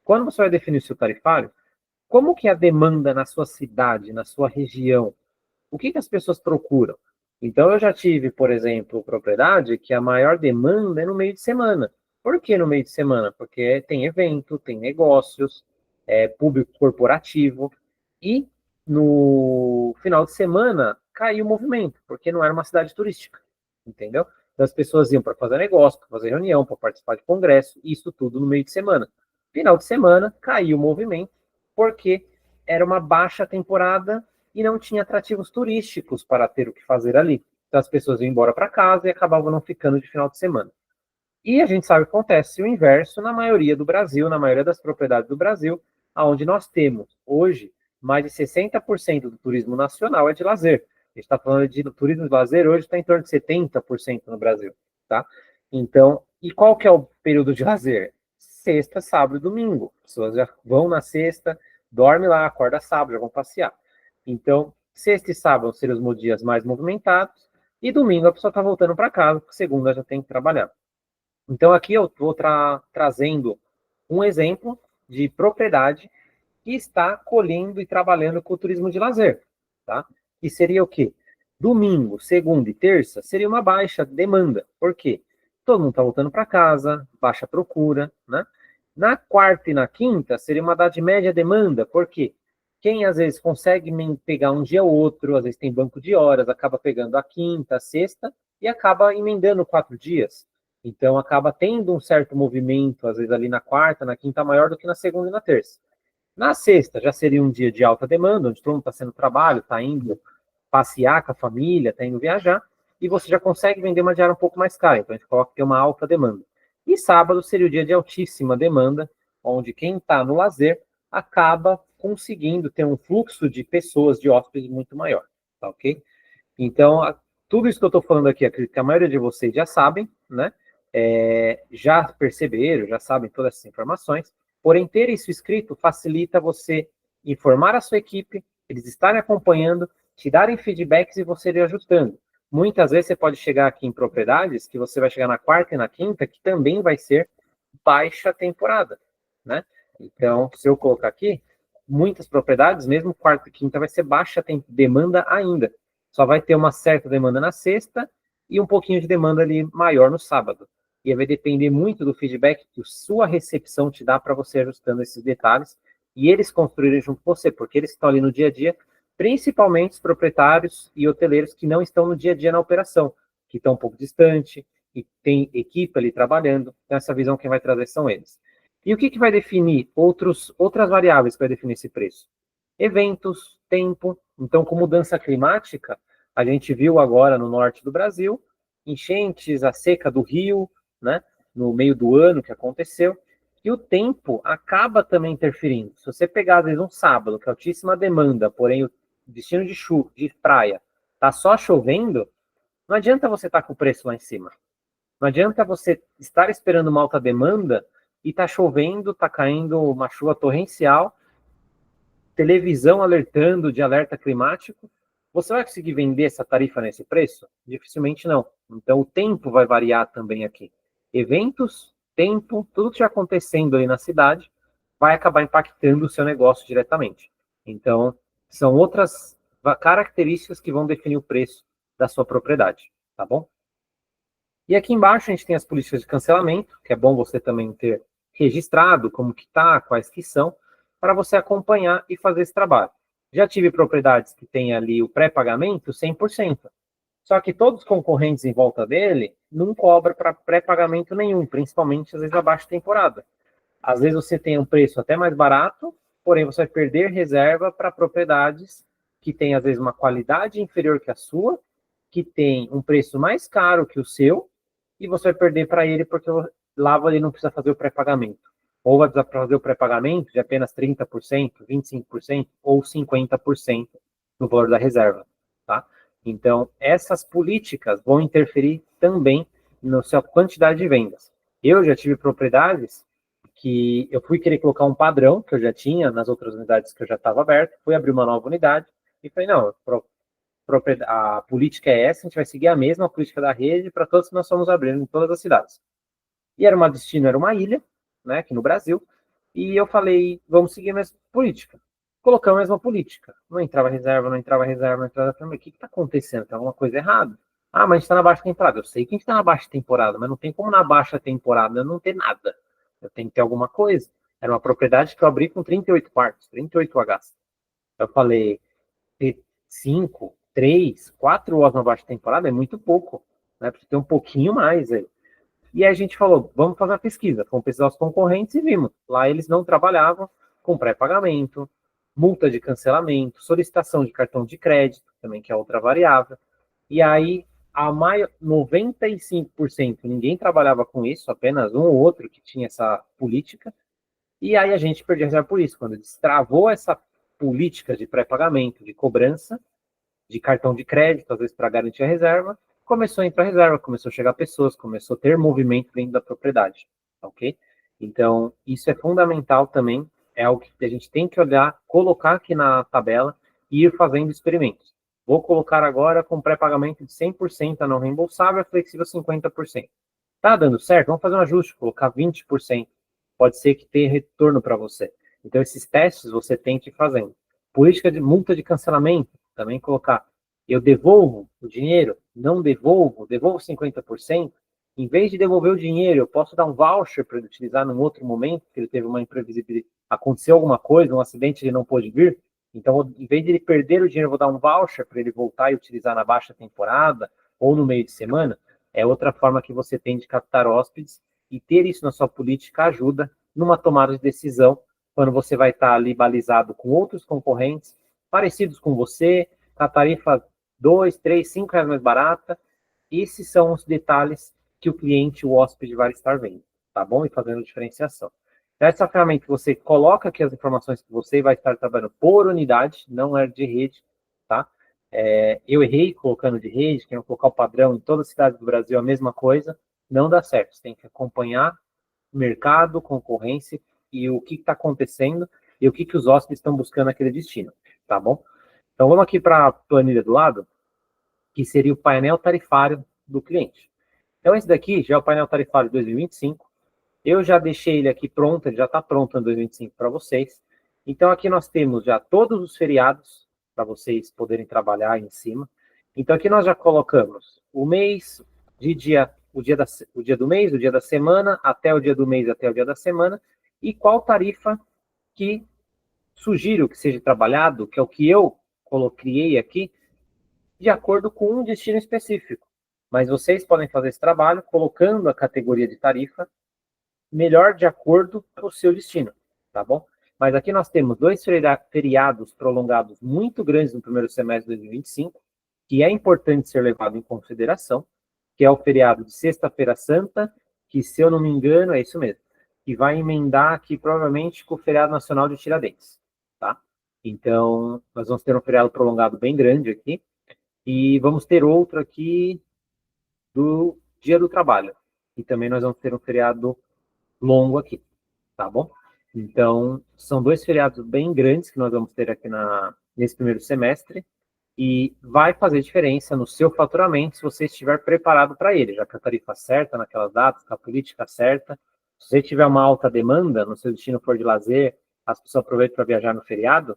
Quando você vai definir o seu tarifário, como que é a demanda na sua cidade, na sua região? O que as pessoas procuram? Então, eu já tive, por exemplo, propriedade que a maior demanda é no meio de semana. Por que no meio de semana? Porque tem evento, tem negócios, público corporativo, e no final de semana caiu o movimento, porque não era uma cidade turística, entendeu? Então, as pessoas iam para fazer negócio, para fazer reunião, para participar de congresso, isso tudo no meio de semana. Final de semana caiu o movimento, porque era uma baixa temporada e não tinha atrativos turísticos para ter o que fazer ali. Então as pessoas iam embora para casa e acabavam não ficando de final de semana. E a gente sabe que acontece o inverso na maioria do Brasil, na maioria das propriedades do Brasil, onde nós temos hoje mais de 60% do turismo nacional é de lazer. A gente está falando de turismo de lazer, hoje está em torno de 70% no Brasil, tá? Então, e qual que é o período de lazer? Sexta, sábado e domingo. As pessoas já vão na sexta, dormem lá, acorda sábado, já vão passear. Então, sexta e sábado seriam os dias mais movimentados, e domingo a pessoa está voltando para casa, porque segunda já tem que trabalhar. Então, aqui eu estou trazendo um exemplo de propriedade que está colhendo e trabalhando com o turismo de lazer, tá? Que seria o quê? Domingo, segunda e terça seria uma baixa demanda. Por quê? Todo mundo está voltando para casa, baixa procura, né? Na quarta e na quinta seria uma data de média demanda. Por quê? Quem às vezes consegue pegar um dia ou outro, às vezes tem banco de horas, acaba pegando a quinta, a sexta e acaba emendando 4 dias. Então acaba tendo um certo movimento, às vezes ali na quarta, na quinta, maior do que na segunda e na terça. Na sexta já seria um dia de alta demanda, onde todo mundo está sendo trabalho, está indo passear com a família, está indo viajar, e você já consegue vender uma diária um pouco mais cara. Então a gente coloca que é uma alta demanda. E sábado seria o dia de altíssima demanda, onde quem está no lazer acaba conseguindo ter um fluxo de pessoas, de hóspedes muito maior, tá ok? Então, tudo isso que eu estou falando aqui, acredito que a maioria de vocês já sabem, né? Já perceberam, já sabem todas essas informações, porém, ter isso escrito facilita você informar a sua equipe, eles estarem acompanhando, te darem feedbacks e você ir ajustando. Muitas vezes você pode chegar aqui em propriedades que você vai chegar na quarta e na quinta, que também vai ser baixa temporada, né? Então, se eu colocar aqui, muitas propriedades, mesmo quarta e quinta, vai ser baixa demanda ainda. Só vai ter uma certa demanda na sexta e um pouquinho de demanda ali maior no sábado. E vai depender muito do feedback que a sua recepção te dá para você ajustando esses detalhes e eles construírem junto com você, porque eles estão ali no dia a dia, principalmente os proprietários e hoteleiros que não estão no dia a dia na operação, que estão um pouco distante, e tem equipe ali trabalhando. Então, essa visão quem vai trazer são eles. E o que vai definir outras variáveis que vai definir esse preço? Eventos, tempo. Então, com mudança climática, a gente viu agora no norte do Brasil, enchentes, a seca do rio, né, no meio do ano que aconteceu, e o tempo acaba também interferindo. Se você pegar, às vezes, um sábado, que é altíssima demanda, porém o destino de chuva, de praia, tá só chovendo, não adianta você estar com o preço lá em cima. Não adianta você estar esperando uma alta demanda e tá chovendo, tá caindo uma chuva torrencial, televisão alertando de alerta climático. Você vai conseguir vender essa tarifa nesse preço? Dificilmente não. Então o tempo vai variar também aqui. Eventos, tempo, tudo que estiver acontecendo aí na cidade vai acabar impactando o seu negócio diretamente. Então, são outras características que vão definir o preço da sua propriedade, tá bom? E aqui embaixo a gente tem as políticas de cancelamento, que é bom você também ter registrado como que tá, quais que são, para você acompanhar e fazer esse trabalho. Já tive propriedades que tem ali o pré-pagamento 100%. Só que todos os concorrentes em volta dele não cobram para pré-pagamento nenhum, principalmente às vezes abaixo de temporada. Às vezes você tem um preço até mais barato, porém você vai perder reserva para propriedades que têm às vezes uma qualidade inferior que a sua, que tem um preço mais caro que o seu, e você vai perder para ele porque lá ele não precisa fazer o pré-pagamento. Ou vai precisar fazer o pré-pagamento de apenas 30%, 25% ou 50% no valor da reserva, tá? Então, essas políticas vão interferir também na sua quantidade de vendas. Eu já tive propriedades que eu fui querer colocar um padrão que eu já tinha nas outras unidades que eu já estava aberto, fui abrir uma nova unidade e falei, não, a política é essa, a gente vai seguir a mesma política da rede para todos que nós estamos abrindo em todas as cidades. E era uma destino, era uma ilha, né, aqui no Brasil, e eu falei, vamos seguir a mesma política. Colocamos a mesma política. Não entrava reserva, não entrava reserva, não entrava... Eu falei, o que está acontecendo? Tem alguma coisa errada? Ah, mas a gente está na baixa temporada. Eu sei que a gente está na baixa temporada, mas não tem como na baixa temporada não ter nada. Eu tenho que ter alguma coisa. Era uma propriedade que eu abri com 38 quartos, 38 Hs. Eu falei, ter 5, 3, 4 horas na baixa temporada é muito pouco, né? Precisa ter um pouquinho mais aí. E aí a gente falou, vamos fazer uma pesquisa. Fomos pesquisar os concorrentes e vimos. Lá eles não trabalhavam com pré-pagamento, multa de cancelamento, solicitação de cartão de crédito, também que é outra variável. E aí a maior, 95% ninguém trabalhava com isso, apenas um ou outro que tinha essa política, e aí a gente perdia reserva por isso. Quando destravou essa política de pré-pagamento, de cobrança, de cartão de crédito, às vezes para garantir a reserva, começou a entrar reserva, começou a chegar pessoas, começou a ter movimento dentro da propriedade, ok? Então, isso é fundamental também, é algo que a gente tem que olhar, colocar aqui na tabela e ir fazendo experimentos. Vou colocar agora com pré-pagamento de 100% a não reembolsável, flexível 50%. Tá dando certo? Vamos fazer um ajuste, colocar 20%. Pode ser que tenha retorno para você. Então, esses testes você tem que ir fazendo. Política de multa de cancelamento, também colocar. Eu devolvo o dinheiro? Não devolvo? Devolvo 50%? Em vez de devolver o dinheiro, eu posso dar um voucher para ele utilizar num outro momento, que ele teve uma imprevisibilidade, aconteceu alguma coisa, um acidente, ele não pôde vir. Então, em vez de ele perder o dinheiro, eu vou dar um voucher para ele voltar e utilizar na baixa temporada ou no meio de semana. É outra forma que você tem de captar hóspedes, e ter isso na sua política ajuda numa tomada de decisão, quando você vai estar ali balizado com outros concorrentes, parecidos com você, a tarifa 2, 3, 5 reais mais barata. Esses são os detalhes que o cliente, o hóspede, vai estar vendo, tá bom? E fazendo diferenciação. Nessa ferramenta, você coloca aqui as informações que você vai estar trabalhando por unidade, não é de rede, tá? Eu errei colocando de rede, quero colocar o padrão em toda a cidade do Brasil, a mesma coisa, não dá certo. Você tem que acompanhar o mercado, concorrência e o que está acontecendo e o que os hóspedes estão buscando naquele destino, tá bom? Então, vamos aqui para a planilha do lado, que seria o painel tarifário do cliente. Então, esse daqui já é o painel tarifário de 2025. Eu já deixei ele aqui pronto, ele já está pronto em 2025 para vocês. Então, aqui nós temos já todos os feriados para vocês poderem trabalhar em cima. Então, aqui nós já colocamos o mês, o dia do mês, o dia da semana, até o dia do mês, até o dia da semana, e qual tarifa que sugiro que seja trabalhado, que é o que eu criei aqui, de acordo com um destino específico. Mas vocês podem fazer esse trabalho colocando a categoria de tarifa melhor de acordo com o seu destino, tá bom? Mas aqui nós temos 2 feriados prolongados muito grandes no primeiro semestre de 2025, que é importante ser levado em consideração, que é o feriado de Sexta-feira Santa, que, se eu não me engano, é isso mesmo, que vai emendar aqui provavelmente com o feriado nacional de Tiradentes, tá? Então, nós vamos ter um feriado prolongado bem grande aqui, e vamos ter outro aqui do Dia do Trabalho, e também nós vamos ter um feriado longo aqui, tá bom? Então, são 2 feriados bem grandes que nós vamos ter aqui nesse primeiro semestre, e vai fazer diferença no seu faturamento se você estiver preparado para ele, já que a tarifa certa naquelas datas, com a política certa. Se você tiver uma alta demanda, no seu destino for de lazer, as pessoas aproveitam para viajar no feriado,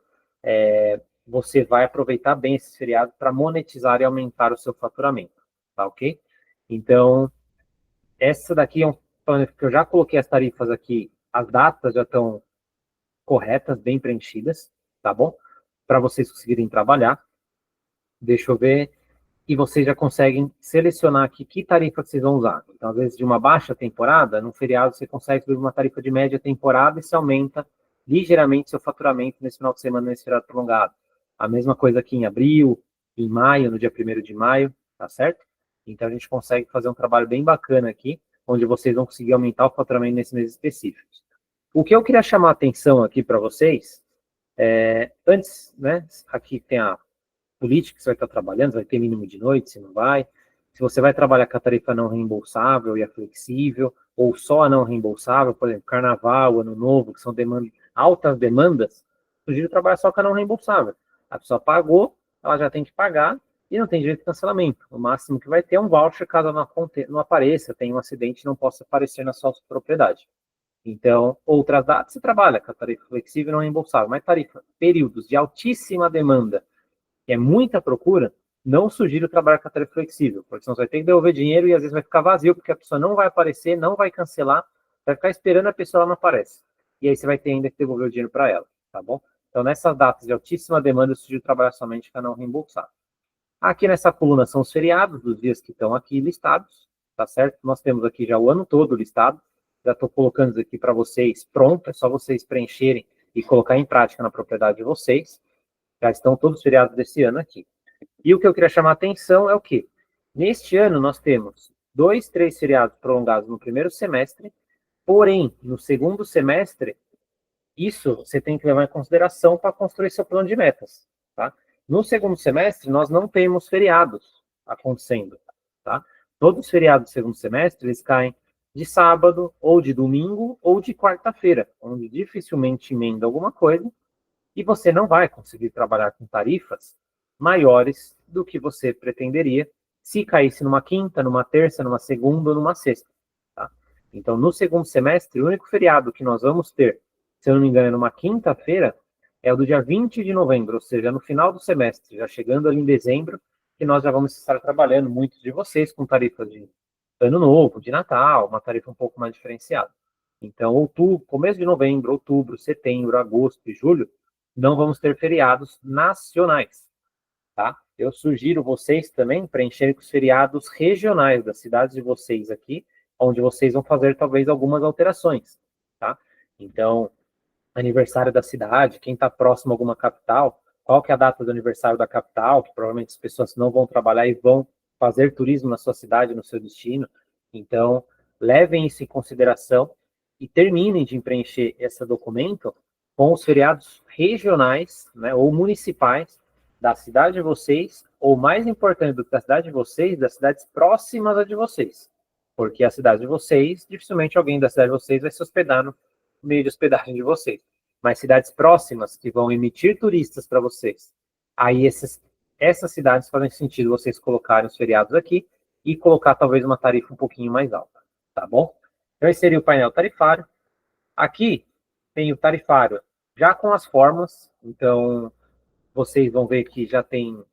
você vai aproveitar bem esse feriado para monetizar e aumentar o seu faturamento, tá ok? Então, essa daqui é um plano que eu já coloquei as tarifas aqui, as datas já estão corretas, bem preenchidas, tá bom? Para vocês conseguirem trabalhar. Deixa eu ver. E vocês já conseguem selecionar aqui que tarifa que vocês vão usar. Então, às vezes, de uma baixa temporada, no feriado você consegue subir uma tarifa de média temporada e se aumenta ligeiramente seu faturamento nesse final de semana, nesse feriado prolongado. A mesma coisa aqui em abril, em maio, no dia 1º de maio, tá certo? Então, a gente consegue fazer um trabalho bem bacana aqui, onde vocês vão conseguir aumentar o faturamento nesses meses específicos. O que eu queria chamar a atenção aqui para vocês, antes, né, aqui tem a política que você vai estar trabalhando, vai ter mínimo de noite, se não vai. Se você vai trabalhar com a tarifa não reembolsável e a flexível, ou só a não reembolsável, por exemplo, carnaval, ano novo, que são altas demandas, sugiro trabalhar só com a não reembolsável. A pessoa pagou, ela já tem que pagar e não tem direito de cancelamento. O máximo que vai ter é um voucher caso não apareça, tenha um acidente e não possa aparecer na sua propriedade. Então, outras datas você trabalha com a tarifa flexível e não reembolsável, mas tarifa, períodos de altíssima demanda, que é muita procura, não sugiro trabalhar com a tarifa flexível, porque senão você vai ter que devolver dinheiro e às vezes vai ficar vazio, porque a pessoa não vai aparecer, não vai cancelar, vai ficar esperando a pessoa, ela não aparece. E aí você vai ter ainda que devolver o dinheiro para ela, tá bom? Então, nessas datas de altíssima demanda, eu sugiro trabalhar somente com a não reembolsável. Aqui nessa coluna são os feriados dos dias que estão aqui listados, tá certo? Nós temos aqui já o ano todo listado, já estou colocando isso aqui para vocês pronto, é só vocês preencherem e colocar em prática na propriedade de vocês. Já estão todos os feriados desse ano aqui. E o que eu queria chamar a atenção é o quê? Neste ano, nós temos 2, 3 feriados prolongados no primeiro semestre, porém, no segundo semestre, isso você tem que levar em consideração para construir seu plano de metas, tá? No segundo semestre, nós não temos feriados acontecendo, tá? Todos os feriados do segundo semestre, eles caem de sábado, ou de domingo, ou de quarta-feira, onde dificilmente emenda alguma coisa, e você não vai conseguir trabalhar com tarifas maiores do que você pretenderia se caísse numa quinta, numa terça, numa segunda ou numa sexta. Tá? Então, no segundo semestre, o único feriado que nós vamos ter, se eu não me engano, é numa quinta-feira, é o do dia 20 de novembro, ou seja, no final do semestre, já chegando ali em dezembro, que nós já vamos estar trabalhando, muitos de vocês, com tarifas de Ano Novo, de Natal, uma tarifa um pouco mais diferenciada. Então, outubro, começo de novembro, outubro, setembro, agosto e julho, não vamos ter feriados nacionais, tá? Eu sugiro vocês também preencherem com os feriados regionais das cidades de vocês aqui, onde vocês vão fazer talvez algumas alterações, tá? Então, aniversário da cidade, quem está próximo a alguma capital, qual que é a data do aniversário da capital, que provavelmente as pessoas não vão trabalhar e vão fazer turismo na sua cidade, no seu destino. Então, levem isso em consideração e terminem de preencher esse documento com os feriados regionais, né, ou municipais da cidade de vocês, ou mais importante do que da cidade de vocês, das cidades próximas a de vocês. Porque a cidade de vocês, dificilmente alguém da cidade de vocês vai se hospedar no meio de hospedagem de vocês. Mas cidades próximas que vão emitir turistas para vocês, aí essas cidades fazem sentido vocês colocarem os feriados aqui e colocar talvez uma tarifa um pouquinho mais alta, tá bom? Então esse seria o painel tarifário. Aqui tem o tarifário já com as formas, então vocês vão ver que já tem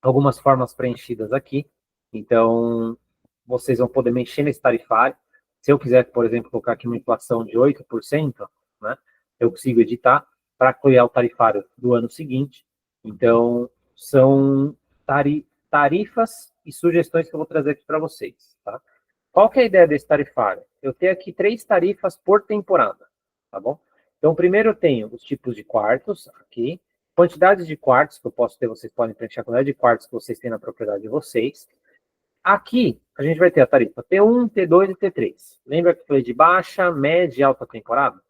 algumas formas preenchidas aqui. Então, vocês vão poder mexer nesse tarifário. Se eu quiser, por exemplo, colocar aqui uma inflação de 8%, né, eu consigo editar para criar o tarifário do ano seguinte. Então, são tarifas e sugestões que eu vou trazer aqui para vocês. Tá? Qual que é a ideia desse tarifário? Eu tenho aqui 3 tarifas por temporada, tá bom? Então, primeiro eu tenho os tipos de quartos aqui, quantidades de quartos que eu posso ter, vocês podem preencher a quantidade de quartos que vocês têm na propriedade de vocês. Aqui, a gente vai ter a tarifa T1, T2 e T3. Lembra que eu falei de baixa, média e alta temporada?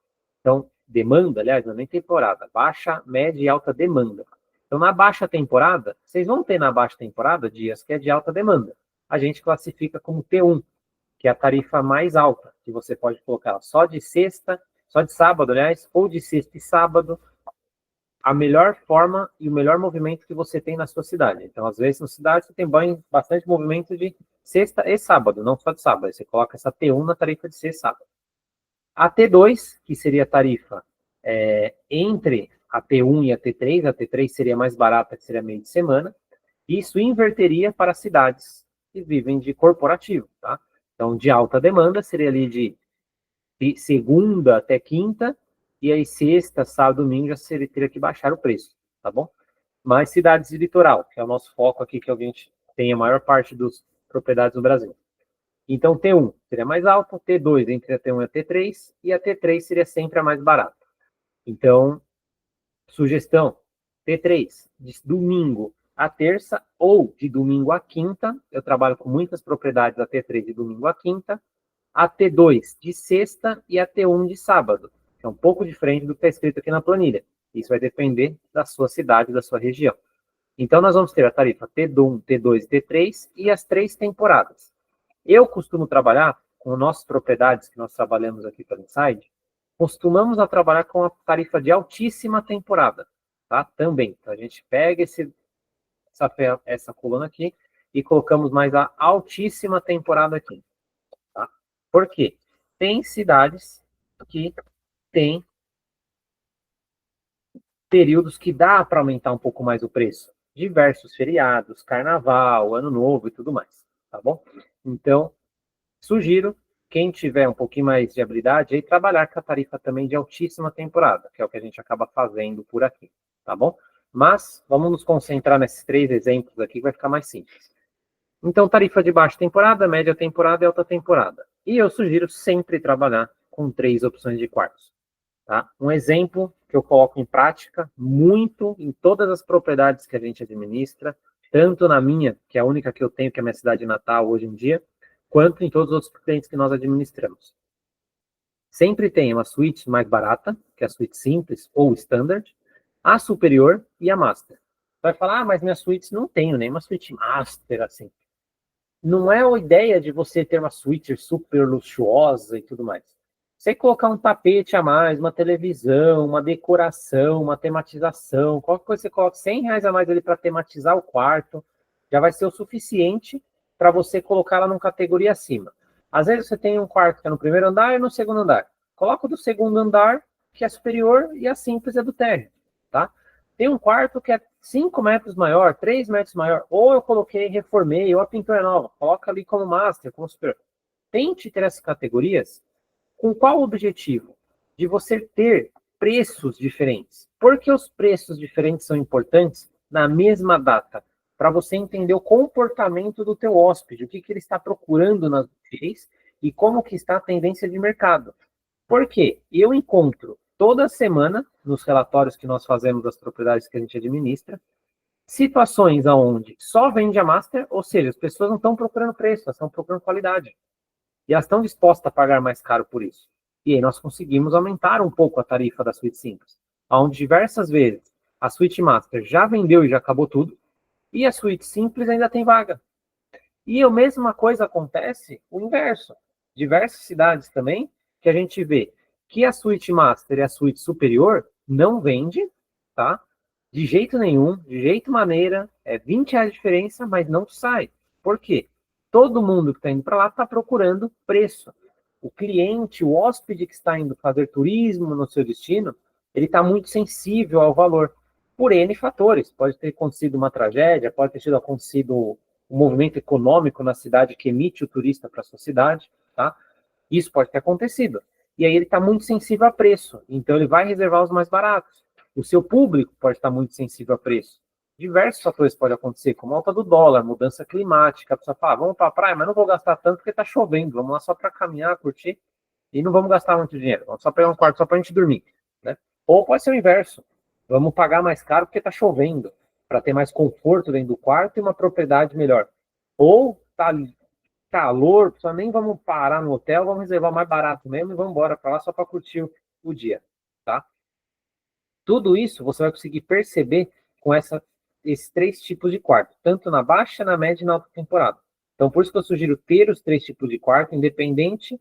Então, demanda, aliás, não é nem temporada, baixa, média e alta demanda. Então, na baixa temporada, vocês vão ter na baixa temporada dias que é de alta demanda. A gente classifica como T1, que é a tarifa mais alta, que você pode colocar só de sexta, só de sábado, aliás, ou de sexta e sábado, a melhor forma e o melhor movimento que você tem na sua cidade. Então, às vezes, na cidade, você tem bastante movimento de sexta e sábado, não só de sábado. Aí você coloca essa T1 na tarifa de sexta e sábado. A T2, que seria a tarifa entre a T1 e a T3 seria mais barata, que seria meio de semana. Isso inverteria para cidades que vivem de corporativo, tá? Então, de alta demanda, seria ali de segunda até quinta, e aí sexta, sábado, domingo já teria que baixar o preço, tá bom? Mas cidades de litoral, que é o nosso foco aqui, que a gente tem a maior parte das propriedades no Brasil. Então, T1 seria mais alto, T2 entre a T1 e a T3, e a T3 seria sempre a mais barata. Então, sugestão, T3, de domingo a terça ou de domingo a quinta, eu trabalho com muitas propriedades da T3 de domingo a quinta, a T2 de sexta e a T1 de sábado, que é um pouco diferente do que está escrito aqui na planilha. Isso vai depender da sua cidade, da sua região. Então, nós vamos ter a tarifa T1, T2 e T3 e as 3 temporadas. Eu costumo trabalhar com nossas propriedades que nós trabalhamos aqui pelo Inside, costumamos a trabalhar com a tarifa de altíssima temporada, tá? Também. Então, a gente pega essa coluna aqui e colocamos mais a altíssima temporada aqui. Tá? Por quê? Tem cidades que tem períodos que dá para aumentar um pouco mais o preço. Diversos feriados, carnaval, ano novo e tudo mais, tá bom? Então, sugiro, quem tiver um pouquinho mais de habilidade, aí trabalhar com a tarifa também de altíssima temporada, que é o que a gente acaba fazendo por aqui, tá bom? Mas, vamos nos concentrar nesses 3 exemplos aqui, que vai ficar mais simples. Então, tarifa de baixa temporada, média temporada e alta temporada. E eu sugiro sempre trabalhar com 3 opções de quartos. Tá? Um exemplo que eu coloco em prática muito em todas as propriedades que a gente administra tanto na minha, que é a única que eu tenho, que é a minha cidade natal hoje em dia, quanto em todos os outros clientes que nós administramos. Sempre tem uma suíte mais barata, que é a suíte simples ou standard, a superior e a master. Vai falar, mas minha suíte não tenho nenhuma suíte master, assim. Não é a ideia de você ter uma suíte super luxuosa e tudo mais. Você colocar um tapete a mais, uma televisão, uma decoração, uma tematização, qualquer coisa você coloca R$100 a mais ali para tematizar o quarto, já vai ser o suficiente para você colocar ela numa categoria acima. Às vezes você tem um quarto que é no primeiro andar e no segundo andar. Coloca o do segundo andar, que é superior, e a simples é do térreo, tá? Tem um quarto que é 5 metros maior, 3 metros maior, ou eu coloquei, reformei, ou a pintura é nova, coloca ali como master, como superior. Tente ter essas categorias com qual objetivo? De você ter preços diferentes. Por que os preços diferentes são importantes na mesma data? Para você entender o comportamento do teu hóspede, o que ele está procurando nas boutiques e como que está a tendência de mercado. Por quê? Eu encontro toda semana, nos relatórios que nós fazemos das propriedades que a gente administra, situações onde só vende a master, ou seja, as pessoas não estão procurando preço, elas estão procurando qualidade. E elas estão dispostas a pagar mais caro por isso. E aí nós conseguimos aumentar um pouco a tarifa da suíte simples, onde diversas vezes a suíte master já vendeu e já acabou tudo, e a suíte simples ainda tem vaga. E a mesma coisa acontece o inverso. Diversas cidades também, que a gente vê que a suíte master e a suíte superior não vende, tá? De jeito nenhum, de jeito maneira, é R$20 de diferença, mas não sai. Por quê? Todo mundo que está indo para lá está procurando preço. O cliente, o hóspede que está indo fazer turismo no seu destino, ele está muito sensível ao valor, por N fatores. Pode ter acontecido uma tragédia, pode ter acontecido um movimento econômico na cidade que emite o turista para a sua cidade, tá? Isso pode ter acontecido. E aí ele está muito sensível a preço, então ele vai reservar os mais baratos. O seu público pode estar muito sensível a preço. Diversos fatores podem acontecer, como alta do dólar, mudança climática. A pessoa fala, vamos para a praia, mas não vou gastar tanto porque está chovendo. Vamos lá só para caminhar, curtir, e não vamos gastar muito dinheiro. Vamos só pegar um quarto só para a gente dormir, né? Ou pode ser o inverso. Vamos pagar mais caro porque está chovendo, para ter mais conforto dentro do quarto e uma propriedade melhor. Ou está calor, só nem vamos parar no hotel, vamos reservar mais barato mesmo e vamos embora para lá só para curtir o dia, tá? Tudo isso você vai conseguir perceber com esses 3 tipos de quarto, tanto na baixa, na média e na alta temporada. Então, por isso que eu sugiro ter os 3 tipos de quarto, independente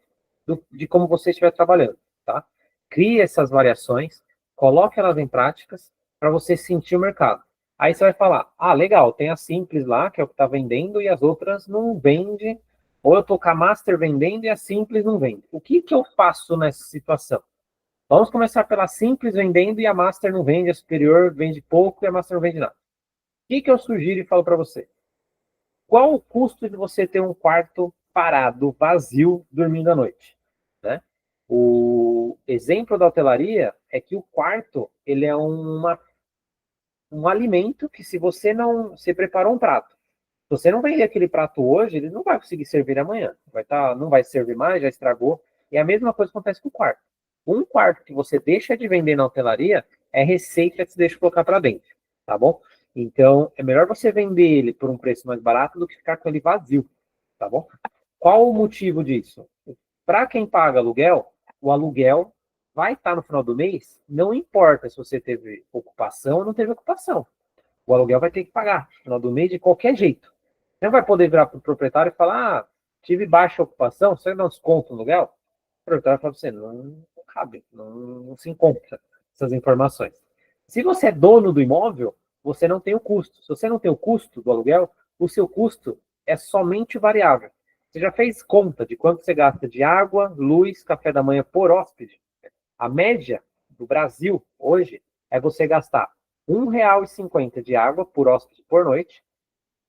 de como você estiver trabalhando, tá? Crie essas variações, coloque elas em práticas para você sentir o mercado. Aí você vai falar, legal, tem a simples lá, que é o que está vendendo, e as outras não vende, ou eu estou com a master vendendo e a simples não vende. O que eu faço nessa situação? Vamos começar pela simples vendendo e a master não vende, a superior vende pouco e a master não vende nada. O que eu sugiro e falo para você? Qual o custo de você ter um quarto parado, vazio, dormindo à noite? Né? O exemplo da hotelaria é que o quarto ele é um alimento que se você não... Você preparou um prato. Se você não vender aquele prato hoje, ele não vai conseguir servir amanhã. Não vai servir mais, já estragou. E a mesma coisa acontece com o quarto. Um quarto que você deixa de vender na hotelaria é receita que você deixa colocar para dentro, tá bom? Então, é melhor você vender ele por um preço mais barato do que ficar com ele vazio, tá bom? Qual o motivo disso? Para quem paga aluguel, o aluguel vai estar no final do mês, não importa se você teve ocupação ou não teve ocupação. O aluguel vai ter que pagar no final do mês de qualquer jeito. Você não vai poder virar para o proprietário e falar, tive baixa ocupação, você dá um desconto no aluguel? O proprietário fala para você, não cabe, não se encontra essas informações. Se você é dono do imóvel, você não tem o custo. Se você não tem o custo do aluguel, o seu custo é somente variável. Você já fez conta de quanto você gasta de água, luz, café da manhã por hóspede? A média do Brasil hoje é você gastar R$1,50 de água por hóspede por noite,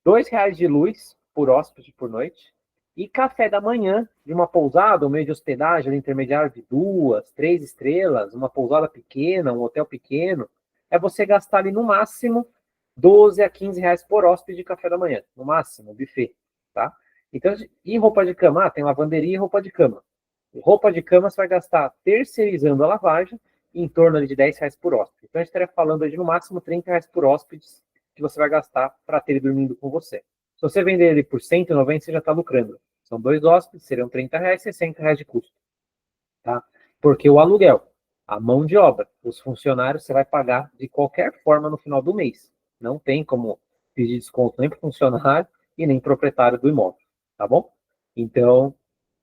R$2 de luz por hóspede por noite, e café da manhã de uma pousada, um meio de hospedagem intermediário de 2, 3 estrelas, uma pousada pequena, um hotel pequeno, é você gastar ali no máximo R$12 a R$15 por hóspede de café da manhã, no máximo, buffet, tá? Então, e roupa de cama? Tem lavanderia e roupa de cama. Roupa de cama você vai gastar terceirizando a lavagem em torno de R$10 por hóspede. Então a gente estaria falando de no máximo R$30 por hóspede que você vai gastar para ter ele dormindo com você. Se você vender ele por 190, você já está lucrando. São 2 hóspedes, seriam R$30, R$60 de custo. Tá? Porque o aluguel, a mão de obra, os funcionários, você vai pagar de qualquer forma no final do mês. Não tem como pedir desconto nem para o funcionário e nem proprietário do imóvel, tá bom? Então,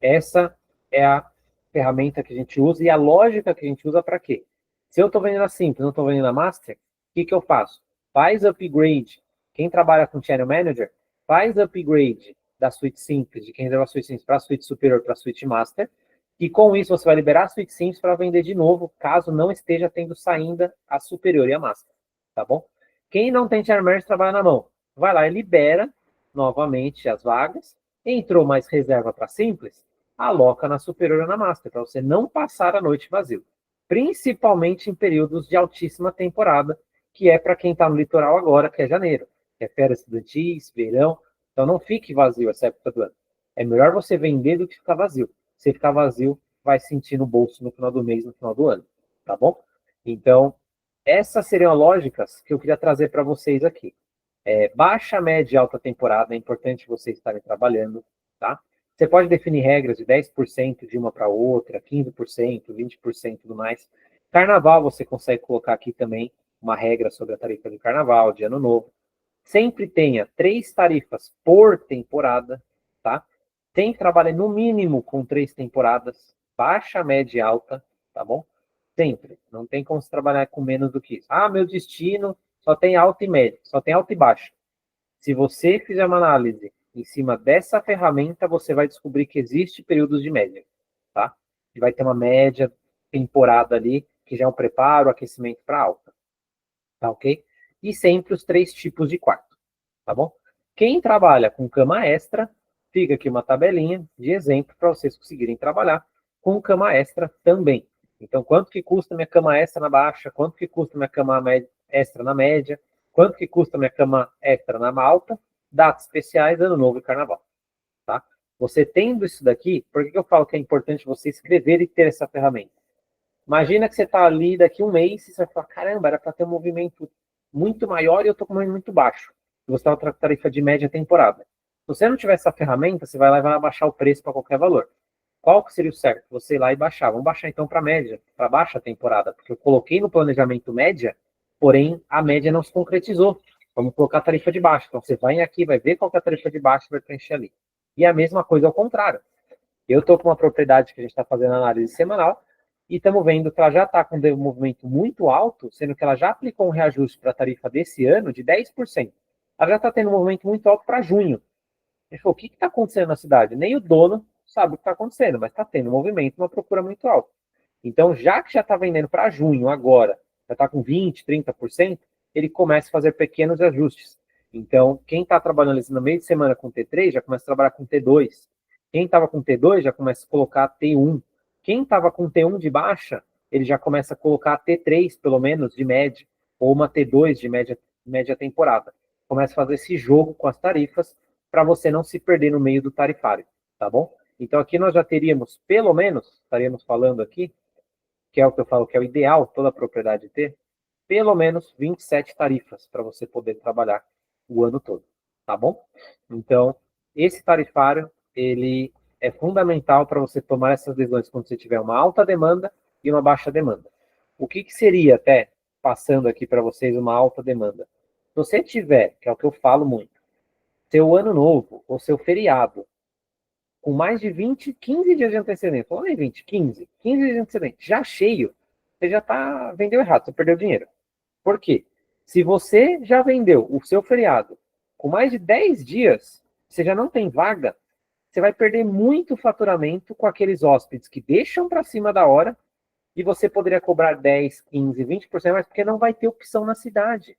essa é a ferramenta que a gente usa e a lógica que a gente usa para quê? Se eu estou vendendo a Simples, não estou vendendo a Master, o que eu faço? Faz upgrade. Quem trabalha com Channel Manager, faz upgrade da suíte Simples, de quem reserva a suíte Simples para a suíte superior, para a suíte Master, e com isso você vai liberar a suíte Simples para vender de novo, caso não esteja tendo ainda a superior e a Master, tá bom? Quem não tem Channel Manager trabalha na mão, vai lá e libera novamente as vagas. Entrou mais reserva para Simples, aloca na superior ou na Master, para você não passar a noite vazio. Principalmente em períodos de altíssima temporada, que é para quem está no litoral agora, que é janeiro, que é férias estudantis, verão. Então não fique vazio essa época do ano. É melhor você vender do que ficar vazio. Se ficar vazio, vai sentir no bolso no final do mês, no final do ano, tá bom? Então, essas seriam lógicas que eu queria trazer para vocês aqui. Baixa, média e alta temporada, é importante vocês estarem trabalhando, tá? Você pode definir regras de 10% de uma para outra, 15%, 20% e tudo mais. Carnaval, você consegue colocar aqui também uma regra sobre a tarifa de carnaval, de ano novo. Sempre tenha 3 tarifas por temporada, tá? Tem que trabalhar no mínimo com 3 temporadas, baixa, média e alta, tá bom? Sempre. Não tem como se trabalhar com menos do que isso. Ah, meu destino só tem alta e média, só tem alta e baixa. Se você fizer uma análise em cima dessa ferramenta, você vai descobrir que existe períodos de média, tá? E vai ter uma média temporada ali, que já é um preparo, aquecimento para alta, tá ok? E sempre os 3 tipos de quarto, tá bom? Quem trabalha com cama extra, fica aqui uma tabelinha de exemplo para vocês conseguirem trabalhar com cama extra também. Então, quanto que custa minha cama extra na baixa? Quanto que custa minha cama extra na média? Quanto que custa minha cama extra na alta? Datas especiais, ano novo e carnaval, tá? Você tendo isso daqui, por que eu falo que é importante você escrever e ter essa ferramenta? Imagina que você está ali daqui um mês e você vai falar, caramba, era para ter um movimento muito maior e eu estou com um movimento muito baixo. E você está com tarifa de média temporada. Se você não tiver essa ferramenta, você vai lá e vai baixar o preço para qualquer valor. Qual que seria o certo? Você ir lá e baixar. Vamos baixar então para média, para baixa temporada, porque eu coloquei no planejamento média, porém a média não se concretizou. Vamos colocar a tarifa de baixa. Então você vai aqui, vai ver qual que é a tarifa de baixa e vai preencher ali. E a mesma coisa ao contrário. Eu estou com uma propriedade que a gente está fazendo análise semanal e estamos vendo que ela já está com um movimento muito alto, sendo que ela já aplicou um reajuste para a tarifa desse ano de 10%. Ela já está tendo um movimento muito alto para junho. A gente falou, o que está acontecendo na cidade? Nem o dono sabe o que está acontecendo, mas está tendo um movimento, uma procura muito alta. Então, já que já está vendendo para junho agora, já está com 20%, 30%, ele começa a fazer pequenos ajustes. Então, quem está trabalhando no meio de semana com T3, já começa a trabalhar com T2. Quem estava com T2, já começa a colocar T1. Quem estava com T1 de baixa, ele já começa a colocar T3, pelo menos, de média, ou uma T2 de média temporada. Começa a fazer esse jogo com as tarifas, para você não se perder no meio do tarifário, tá bom? Então, aqui nós já teríamos, pelo menos, estaríamos falando aqui, que é o que eu falo que é o ideal toda propriedade ter, pelo menos 27 tarifas para você poder trabalhar o ano todo, tá bom? Então, esse tarifário, ele é fundamental para você tomar essas decisões quando você tiver uma alta demanda e uma baixa demanda. O que seria, até, passando aqui para vocês, uma alta demanda? Se você tiver, que é o que eu falo muito, seu ano novo ou seu feriado, com mais de 20, 15 dias de antecedência, ou nem 20, 15 dias de antecedência, já cheio, você já vendeu errado, você perdeu dinheiro. Por quê? Se você já vendeu o seu feriado com mais de 10 dias, você já não tem vaga, você vai perder muito faturamento com aqueles hóspedes que deixam para cima da hora e você poderia cobrar 10, 15, 20% mais, porque não vai ter opção na cidade.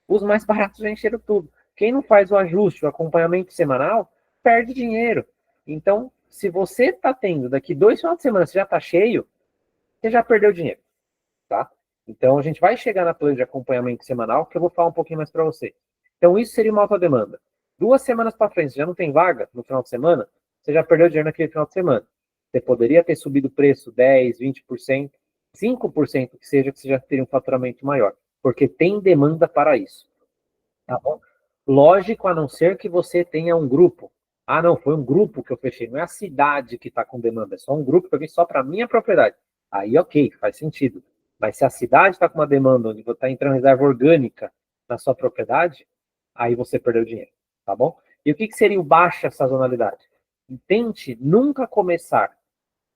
Os mais baratos já encheram tudo. Quem não faz o ajuste, o acompanhamento semanal, perde dinheiro. Então, se você está tendo daqui 2 finais de semana, você já está cheio, você já perdeu dinheiro, tá? Então, a gente vai chegar na plano de acompanhamento semanal, que eu vou falar um pouquinho mais para você. Então, isso seria uma alta demanda. 2 semanas para frente, você já não tem vaga no final de semana, você já perdeu dinheiro naquele final de semana. Você poderia ter subido o preço 10, 20%, 5% que seja, que você já teria um faturamento maior, porque tem demanda para isso. tá bom? Lógico, a não ser que você tenha um grupo. Ah, não, foi um grupo que eu fechei, não é a cidade que está com demanda, é só um grupo que eu fiz só para minha propriedade. Aí, ok, faz sentido. Mas se a cidade está com uma demanda onde você está entrando reserva orgânica na sua propriedade, aí você perdeu dinheiro, tá bom? E o que seria o baixa sazonalidade? Tente nunca começar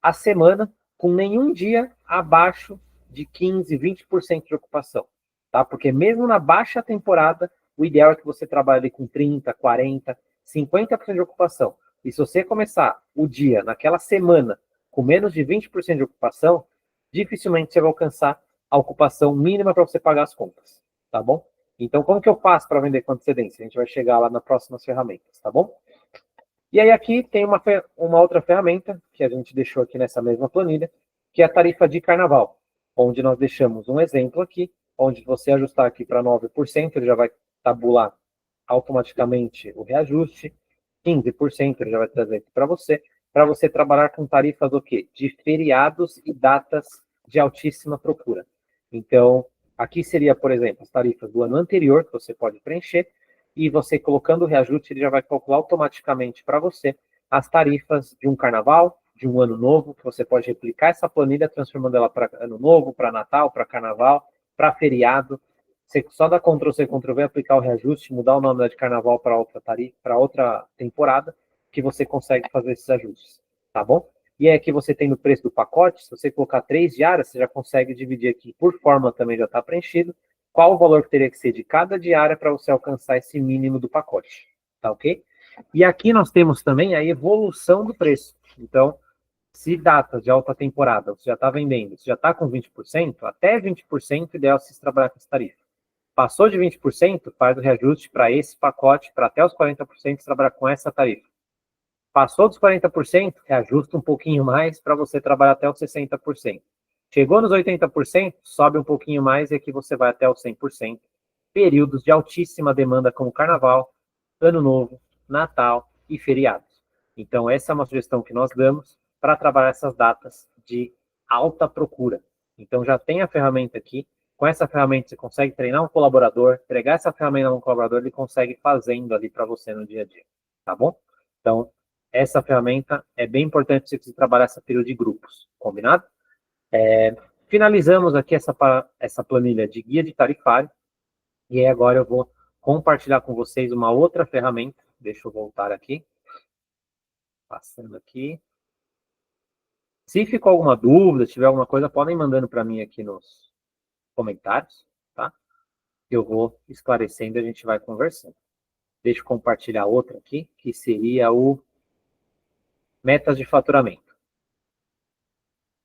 a semana com nenhum dia abaixo de 15, 20% de ocupação, tá? Porque mesmo na baixa temporada, o ideal é que você trabalhe com 30, 40, 50% de ocupação. E se você começar o dia naquela semana com menos de 20% de ocupação, dificilmente você vai alcançar a ocupação mínima para você pagar as contas, tá bom? Então, como que eu faço para vender com antecedência? A gente vai chegar lá nas próximas ferramentas, tá bom? E aí aqui tem uma outra ferramenta que a gente deixou aqui nessa mesma planilha, que é a tarifa de carnaval, onde nós deixamos um exemplo aqui, onde você ajustar aqui para 9%, ele já vai tabular automaticamente o reajuste, 15% ele já vai trazer aqui para você trabalhar com tarifas do quê? De feriados e datas de altíssima procura. Então, aqui seria, por exemplo, as tarifas do ano anterior, que você pode preencher, e você colocando o reajuste, ele já vai calcular automaticamente para você as tarifas de um carnaval, de um ano novo, que você pode replicar essa planilha, transformando ela para ano novo, para Natal, para carnaval, para feriado. Você só dá Ctrl+C, Ctrl+V, aplicar o reajuste, mudar o nome de carnaval para outra tarifa, para outra temporada, que você consegue fazer esses ajustes, tá bom? E aí aqui você tem no preço do pacote, se você colocar 3 diárias, você já consegue dividir aqui por fórmula, também já está preenchido, qual o valor que teria que ser de cada diária para você alcançar esse mínimo do pacote, tá ok? E aqui nós temos também a evolução do preço. Então, se datas de alta temporada você já está vendendo, você já está com 20%, até 20% ideal se trabalhar com essa tarifa. Passou de 20%, faz o reajuste para esse pacote, para até os 40% trabalhar com essa tarifa. Passou dos 40%, reajusta um pouquinho mais para você trabalhar até os 60%. Chegou nos 80%, sobe um pouquinho mais e aqui você vai até os 100%. Períodos de altíssima demanda como Carnaval, Ano Novo, Natal e feriados. Então, essa é uma sugestão que nós damos para trabalhar essas datas de alta procura. Então, já tem a ferramenta aqui. Com essa ferramenta, você consegue treinar um colaborador, entregar essa ferramenta a um colaborador, ele consegue fazendo ali para você no dia a dia. Tá bom? Então, essa ferramenta é bem importante se você trabalhar essa período de grupos. Combinado? Finalizamos aqui essa planilha de guia de tarifário. E aí agora eu vou compartilhar com vocês uma outra ferramenta. Deixa eu voltar aqui. Passando aqui. Se ficou alguma dúvida, se tiver alguma coisa, podem mandando para mim aqui nos comentários, tá? Eu vou esclarecendo e a gente vai conversando. Deixa eu compartilhar outra aqui, que seria o metas de faturamento.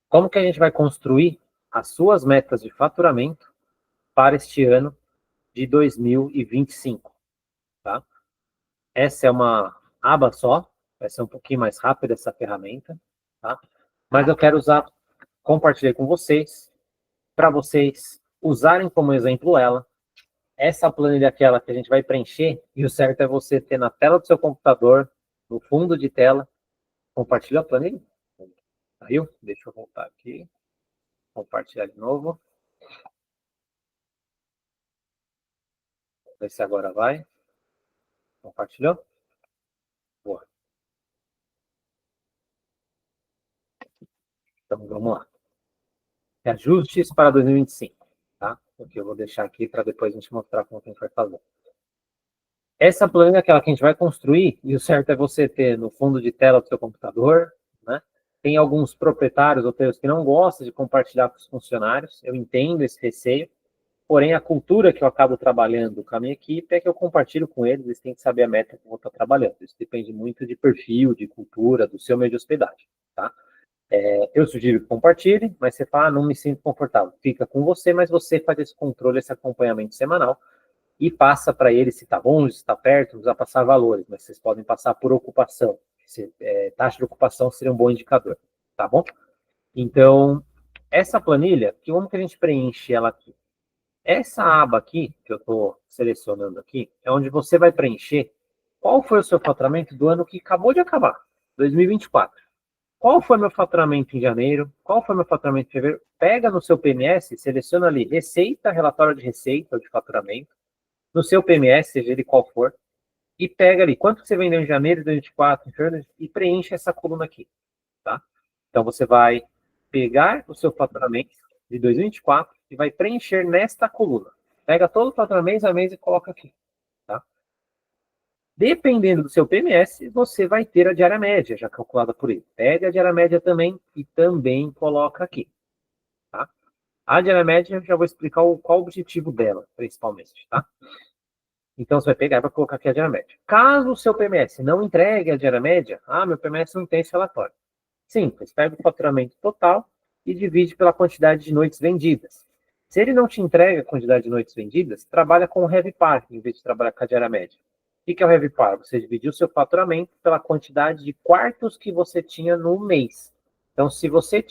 Como que a gente vai construir as suas metas de faturamento para este ano de 2025, tá? Essa é uma aba só, vai ser um pouquinho mais rápida essa ferramenta, tá? Mas eu quero compartilhar com vocês, para vocês usarem como exemplo ela. Essa planilha é aquela que a gente vai preencher, e o certo é você ter na tela do seu computador, no fundo de tela, compartilha a planilha. Saiu? Deixa eu voltar aqui, compartilhar de novo. Ver se agora vai. Compartilhou? Boa. Então, vamos lá. Ajustes para 2025, tá? Porque eu vou deixar aqui para depois a gente mostrar como a gente vai fazer. Essa planilha é aquela que a gente vai construir, e o certo é você ter no fundo de tela do seu computador, né? Tem alguns proprietários hoteleiros que não gostam de compartilhar com os funcionários, eu entendo esse receio, porém a cultura que eu acabo trabalhando com a minha equipe é que eu compartilho com eles, eles têm que saber a meta que eu vou estar trabalhando. Isso depende muito de perfil, de cultura, do seu meio de hospedagem, tá? Eu sugiro que compartilhe, mas você fala, não me sinto confortável. Fica com você, mas você faz esse controle, esse acompanhamento semanal e passa para ele se está longe, se está perto, não precisa passar valores, mas vocês podem passar por ocupação. Taxa de ocupação seria um bom indicador, tá bom? Então, essa planilha, como que a gente preenche ela aqui? Essa aba aqui, que eu estou selecionando aqui, é onde você vai preencher qual foi o seu faturamento do ano que acabou de acabar, 2024. Qual foi meu faturamento em janeiro? Qual foi meu faturamento em fevereiro? Pega no seu PMS, seleciona ali receita, relatório de receita ou de faturamento. no seu PMS, seja ele qual for, e pega ali quanto você vendeu em janeiro de 2024, em fevereiro, e preenche essa coluna aqui, tá? Então você vai pegar o seu faturamento de 2024 e vai preencher nesta coluna. Pega todo o faturamento mês a mês e coloca aqui, tá? Dependendo do seu PMS, você vai ter a diária média já calculada por ele. Pega a diária média também e também coloca aqui, tá? A diária média, eu já vou explicar qual o objetivo dela, principalmente, tá? Então, você vai pegar e vai colocar aqui a diária média. Caso o seu PMS não entregue a diária média, meu PMS não tem esse relatório. Simples, pega o faturamento total e divide pela quantidade de noites vendidas. Se ele não te entrega a quantidade de noites vendidas, trabalha com o RevPAR, em vez de trabalhar com a diária média. O que é o RevPAR? Você dividiu o seu faturamento pela quantidade de quartos que você tinha no mês. Então, se você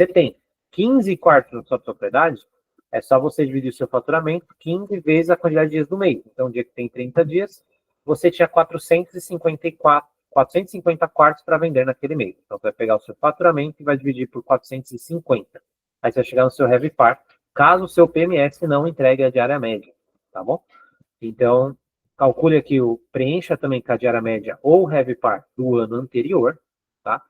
tem 15 quartos na sua propriedade, é só você dividir o seu faturamento 15 vezes a quantidade de dias do mês. Então, um dia que tem 30 dias, você tinha 450 quartos para vender naquele mês. Então, você vai pegar o seu faturamento e vai dividir por 450. Aí você vai chegar no seu RevPAR, caso o seu PMS não entregue a diária média, tá bom? Então, calcule aqui, preencha também com a diária média ou o RevPAR do ano anterior, tá?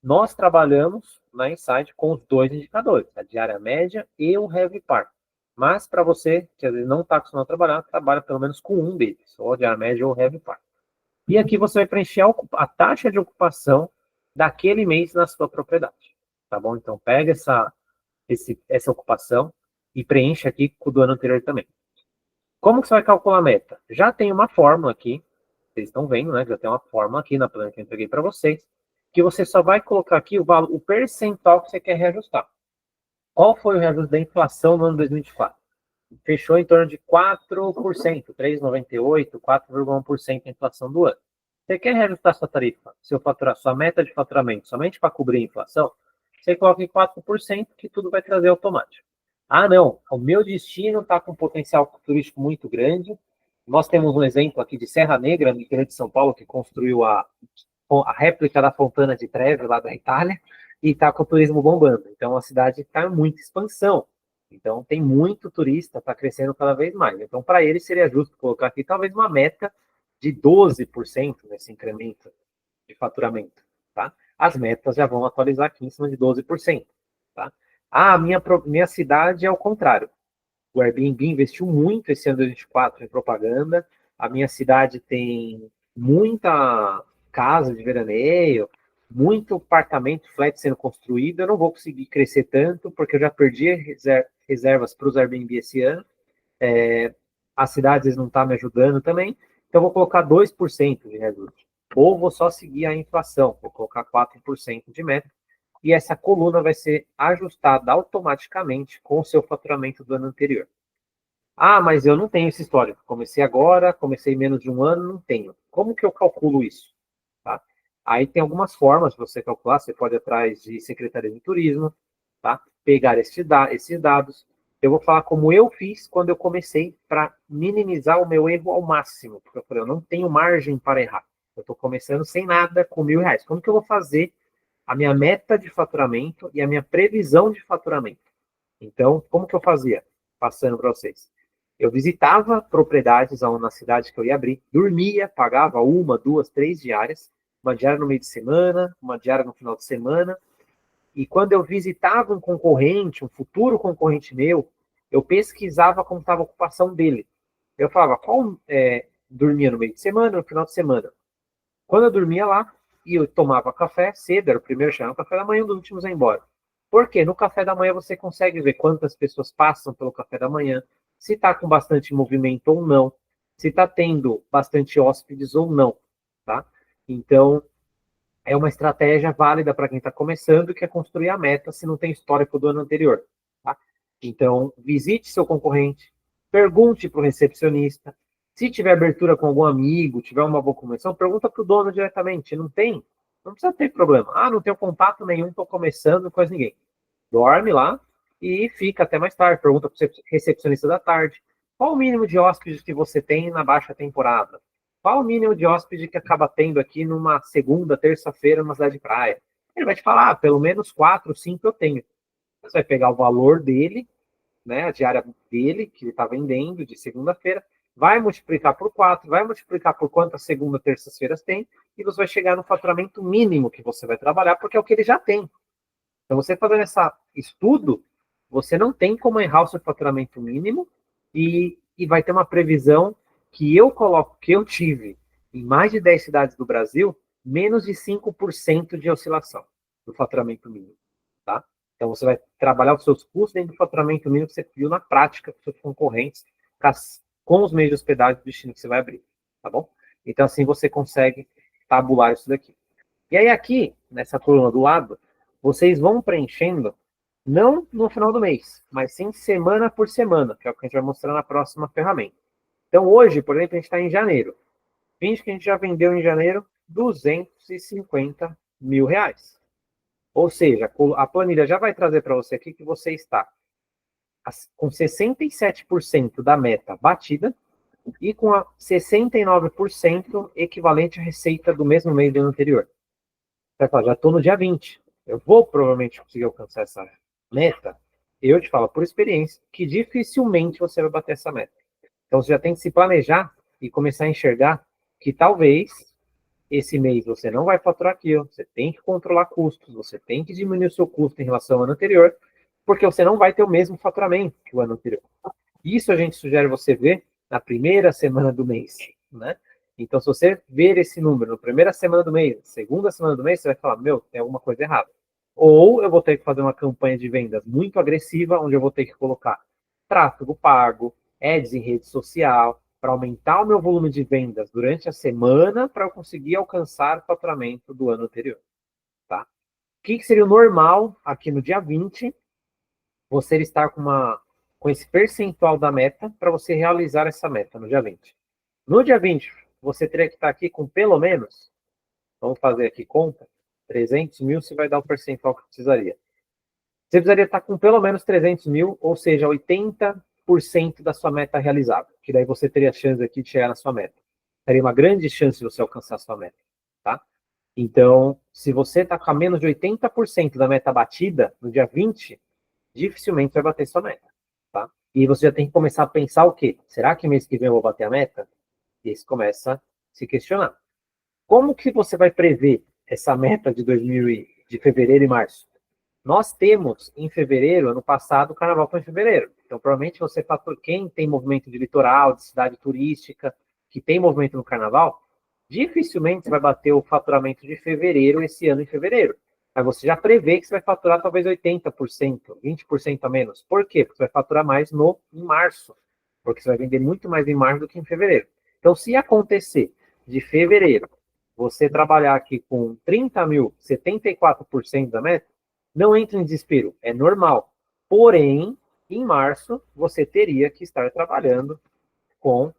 Nós trabalhamos na Insight com os dois indicadores, a diária média e o RevPAR. Mas para você, que às vezes não está acostumado a trabalhar, trabalha pelo menos com um deles, ou a diária média ou o RevPAR. E aqui você vai preencher a taxa de ocupação daquele mês na sua propriedade, tá bom? Então pega essa ocupação e preenche aqui com o do ano anterior também. Como que você vai calcular a meta? Já tem uma fórmula aqui, vocês estão vendo, né? Já tem uma fórmula aqui na planilha que eu entreguei para vocês, que você só vai colocar aqui o percentual que você quer reajustar. Qual foi o reajuste da inflação no ano 2024? Fechou em torno de 4%, 3,98%, 4,1% a inflação do ano. Você quer reajustar sua tarifa, sua meta de faturamento, somente para cobrir a inflação? Você coloca em 4%, que tudo vai trazer automático. Não, o meu destino está com um potencial turístico muito grande. Nós temos um exemplo aqui de Serra Negra, no interior de São Paulo, que construiu a réplica da Fontana di Trevi, lá da Itália, e está com o turismo bombando. Então, a cidade está em muita expansão. Então, tem muito turista, está crescendo cada vez mais. Então, para ele, seria justo colocar aqui talvez uma meta de 12% nesse incremento de faturamento. Tá? As metas já vão atualizar aqui em cima de 12%. Tá? Minha cidade é o contrário. O Airbnb investiu muito esse ano de 2024 em propaganda. A minha cidade tem muita casa de veraneio, muito apartamento flat sendo construído. Eu não vou conseguir crescer tanto, porque eu já perdi reservas para os Airbnb esse ano. As cidades não estão me ajudando também. Então, eu vou colocar 2% de reajuste. Ou vou só seguir a inflação, vou colocar 4% de meta. E essa coluna vai ser ajustada automaticamente com o seu faturamento do ano anterior. Mas eu não tenho esse histórico. Comecei agora, comecei menos de um ano, não tenho. Como que eu calculo isso? Tá? Aí tem algumas formas de você calcular. Você pode ir atrás de Secretaria de Turismo, tá? Pegar esses dados. Eu vou falar como eu fiz quando eu comecei para minimizar o meu erro ao máximo. Porque eu falei, eu não tenho margem para errar. Eu estou começando sem nada com R$1.000. Como que eu vou fazer a minha meta de faturamento e a minha previsão de faturamento? Então, como que eu fazia? Passando para vocês. Eu visitava propriedades na cidade que eu ia abrir, dormia, pagava 1, 2, 3 diárias, uma diária no meio de semana, uma diária no final de semana, e quando eu visitava um concorrente, um futuro concorrente meu, eu pesquisava como estava a ocupação dele. Eu falava, dormia no meio de semana, no final de semana. Quando eu dormia lá, e eu tomava café cedo, era o primeiro a chegar no café da manhã, um dos últimos a ir embora. Por quê? No café da manhã você consegue ver quantas pessoas passam pelo café da manhã, se está com bastante movimento ou não, se está tendo bastante hóspedes ou não, tá? Então, é uma estratégia válida para quem está começando, que é construir a meta se não tem histórico do ano anterior, tá? Então, visite seu concorrente, pergunte para o recepcionista, se tiver abertura com algum amigo, tiver uma boa convenção, pergunta para o dono diretamente, não tem? Não precisa ter problema. Não tenho contato nenhum, estou começando, com ninguém. Dorme lá, e fica até mais tarde. Pergunta para o recepcionista da tarde. Qual o mínimo de hóspedes que você tem na baixa temporada? Qual o mínimo de hóspede que acaba tendo aqui numa segunda, terça-feira, numa cidade de praia? Ele vai te falar, pelo menos 4, 5 eu tenho. Você vai pegar o valor dele né, a diária dele, que ele está vendendo de segunda-feira, vai multiplicar por 4, vai multiplicar por quantas segunda, terças-feiras tem, e você vai chegar no faturamento mínimo que você vai trabalhar, porque é o que ele já tem. Então, você fazendo esse estudo, você não tem como errar o seu faturamento mínimo e vai ter uma previsão que eu coloco, que eu tive em mais de 10 cidades do Brasil, menos de 5% de oscilação do faturamento mínimo, tá? Então, você vai trabalhar os seus custos dentro do faturamento mínimo que você viu na prática com seus concorrentes, com os meios de hospedagem do destino que você vai abrir, tá bom? Então, assim, você consegue tabular isso daqui. E aí, aqui, nessa coluna do lado, vocês vão preenchendo, não no final do mês, mas sim semana por semana, que é o que a gente vai mostrar na próxima ferramenta. Então, hoje, por exemplo, a gente está em janeiro. Finge que a gente já vendeu em janeiro R$ 250 mil. Ou seja, a planilha já vai trazer para você aqui que você está com 67% da meta batida e com a 69% equivalente à receita do mesmo mês do ano anterior. Você vai falar, já estou no dia 20. Eu vou provavelmente conseguir alcançar essa meta. Eu te falo por experiência que dificilmente você vai bater essa meta. Então você já tem que se planejar e começar a enxergar que talvez esse mês você não vai faturar aquilo, você tem que controlar custos, você tem que diminuir o seu custo em relação ao ano anterior, porque você não vai ter o mesmo faturamento que o ano anterior. Isso a gente sugere você ver na primeira semana do mês, né? Então, se você ver esse número na primeira semana do mês, segunda semana do mês, você vai falar, meu, tem alguma coisa errada. Ou eu vou ter que fazer uma campanha de vendas muito agressiva, onde eu vou ter que colocar tráfego pago, ads em rede social, para aumentar o meu volume de vendas durante a semana, para eu conseguir alcançar o faturamento do ano anterior. Tá? O que seria o normal aqui no dia 20? Você estar com esse percentual da meta para você realizar essa meta no dia 20. No dia 20, você teria que estar aqui com pelo menos, vamos fazer aqui conta, 300 mil, você vai dar o percentual que precisaria. Você precisaria estar com pelo menos 300 mil, ou seja, 80% da sua meta realizável, que daí você teria chance aqui de chegar na sua meta. Teria uma grande chance de você alcançar a sua meta, tá? Então, se você está com menos de 80% da meta batida no dia 20, dificilmente vai bater sua meta, tá? E você já tem que começar a pensar o quê? Será que mês que vem eu vou bater a meta? E aí você começa a se questionar. Como que você vai prever essa meta de de fevereiro e março? Nós temos em fevereiro, ano passado, o carnaval foi em fevereiro. Então, provavelmente você fatura, quem tem movimento de litoral, de cidade turística, que tem movimento no carnaval, dificilmente vai bater o faturamento de fevereiro esse ano em fevereiro. Aí você já prevê que você vai faturar talvez 80%, 20% a menos. Por quê? Porque você vai faturar mais em março. Porque você vai vender muito mais em março do que em fevereiro. Então, se acontecer de fevereiro, você trabalhar aqui com 30 mil, 74% da meta, não entre em desespero, é normal. Porém, em março, você teria que estar trabalhando com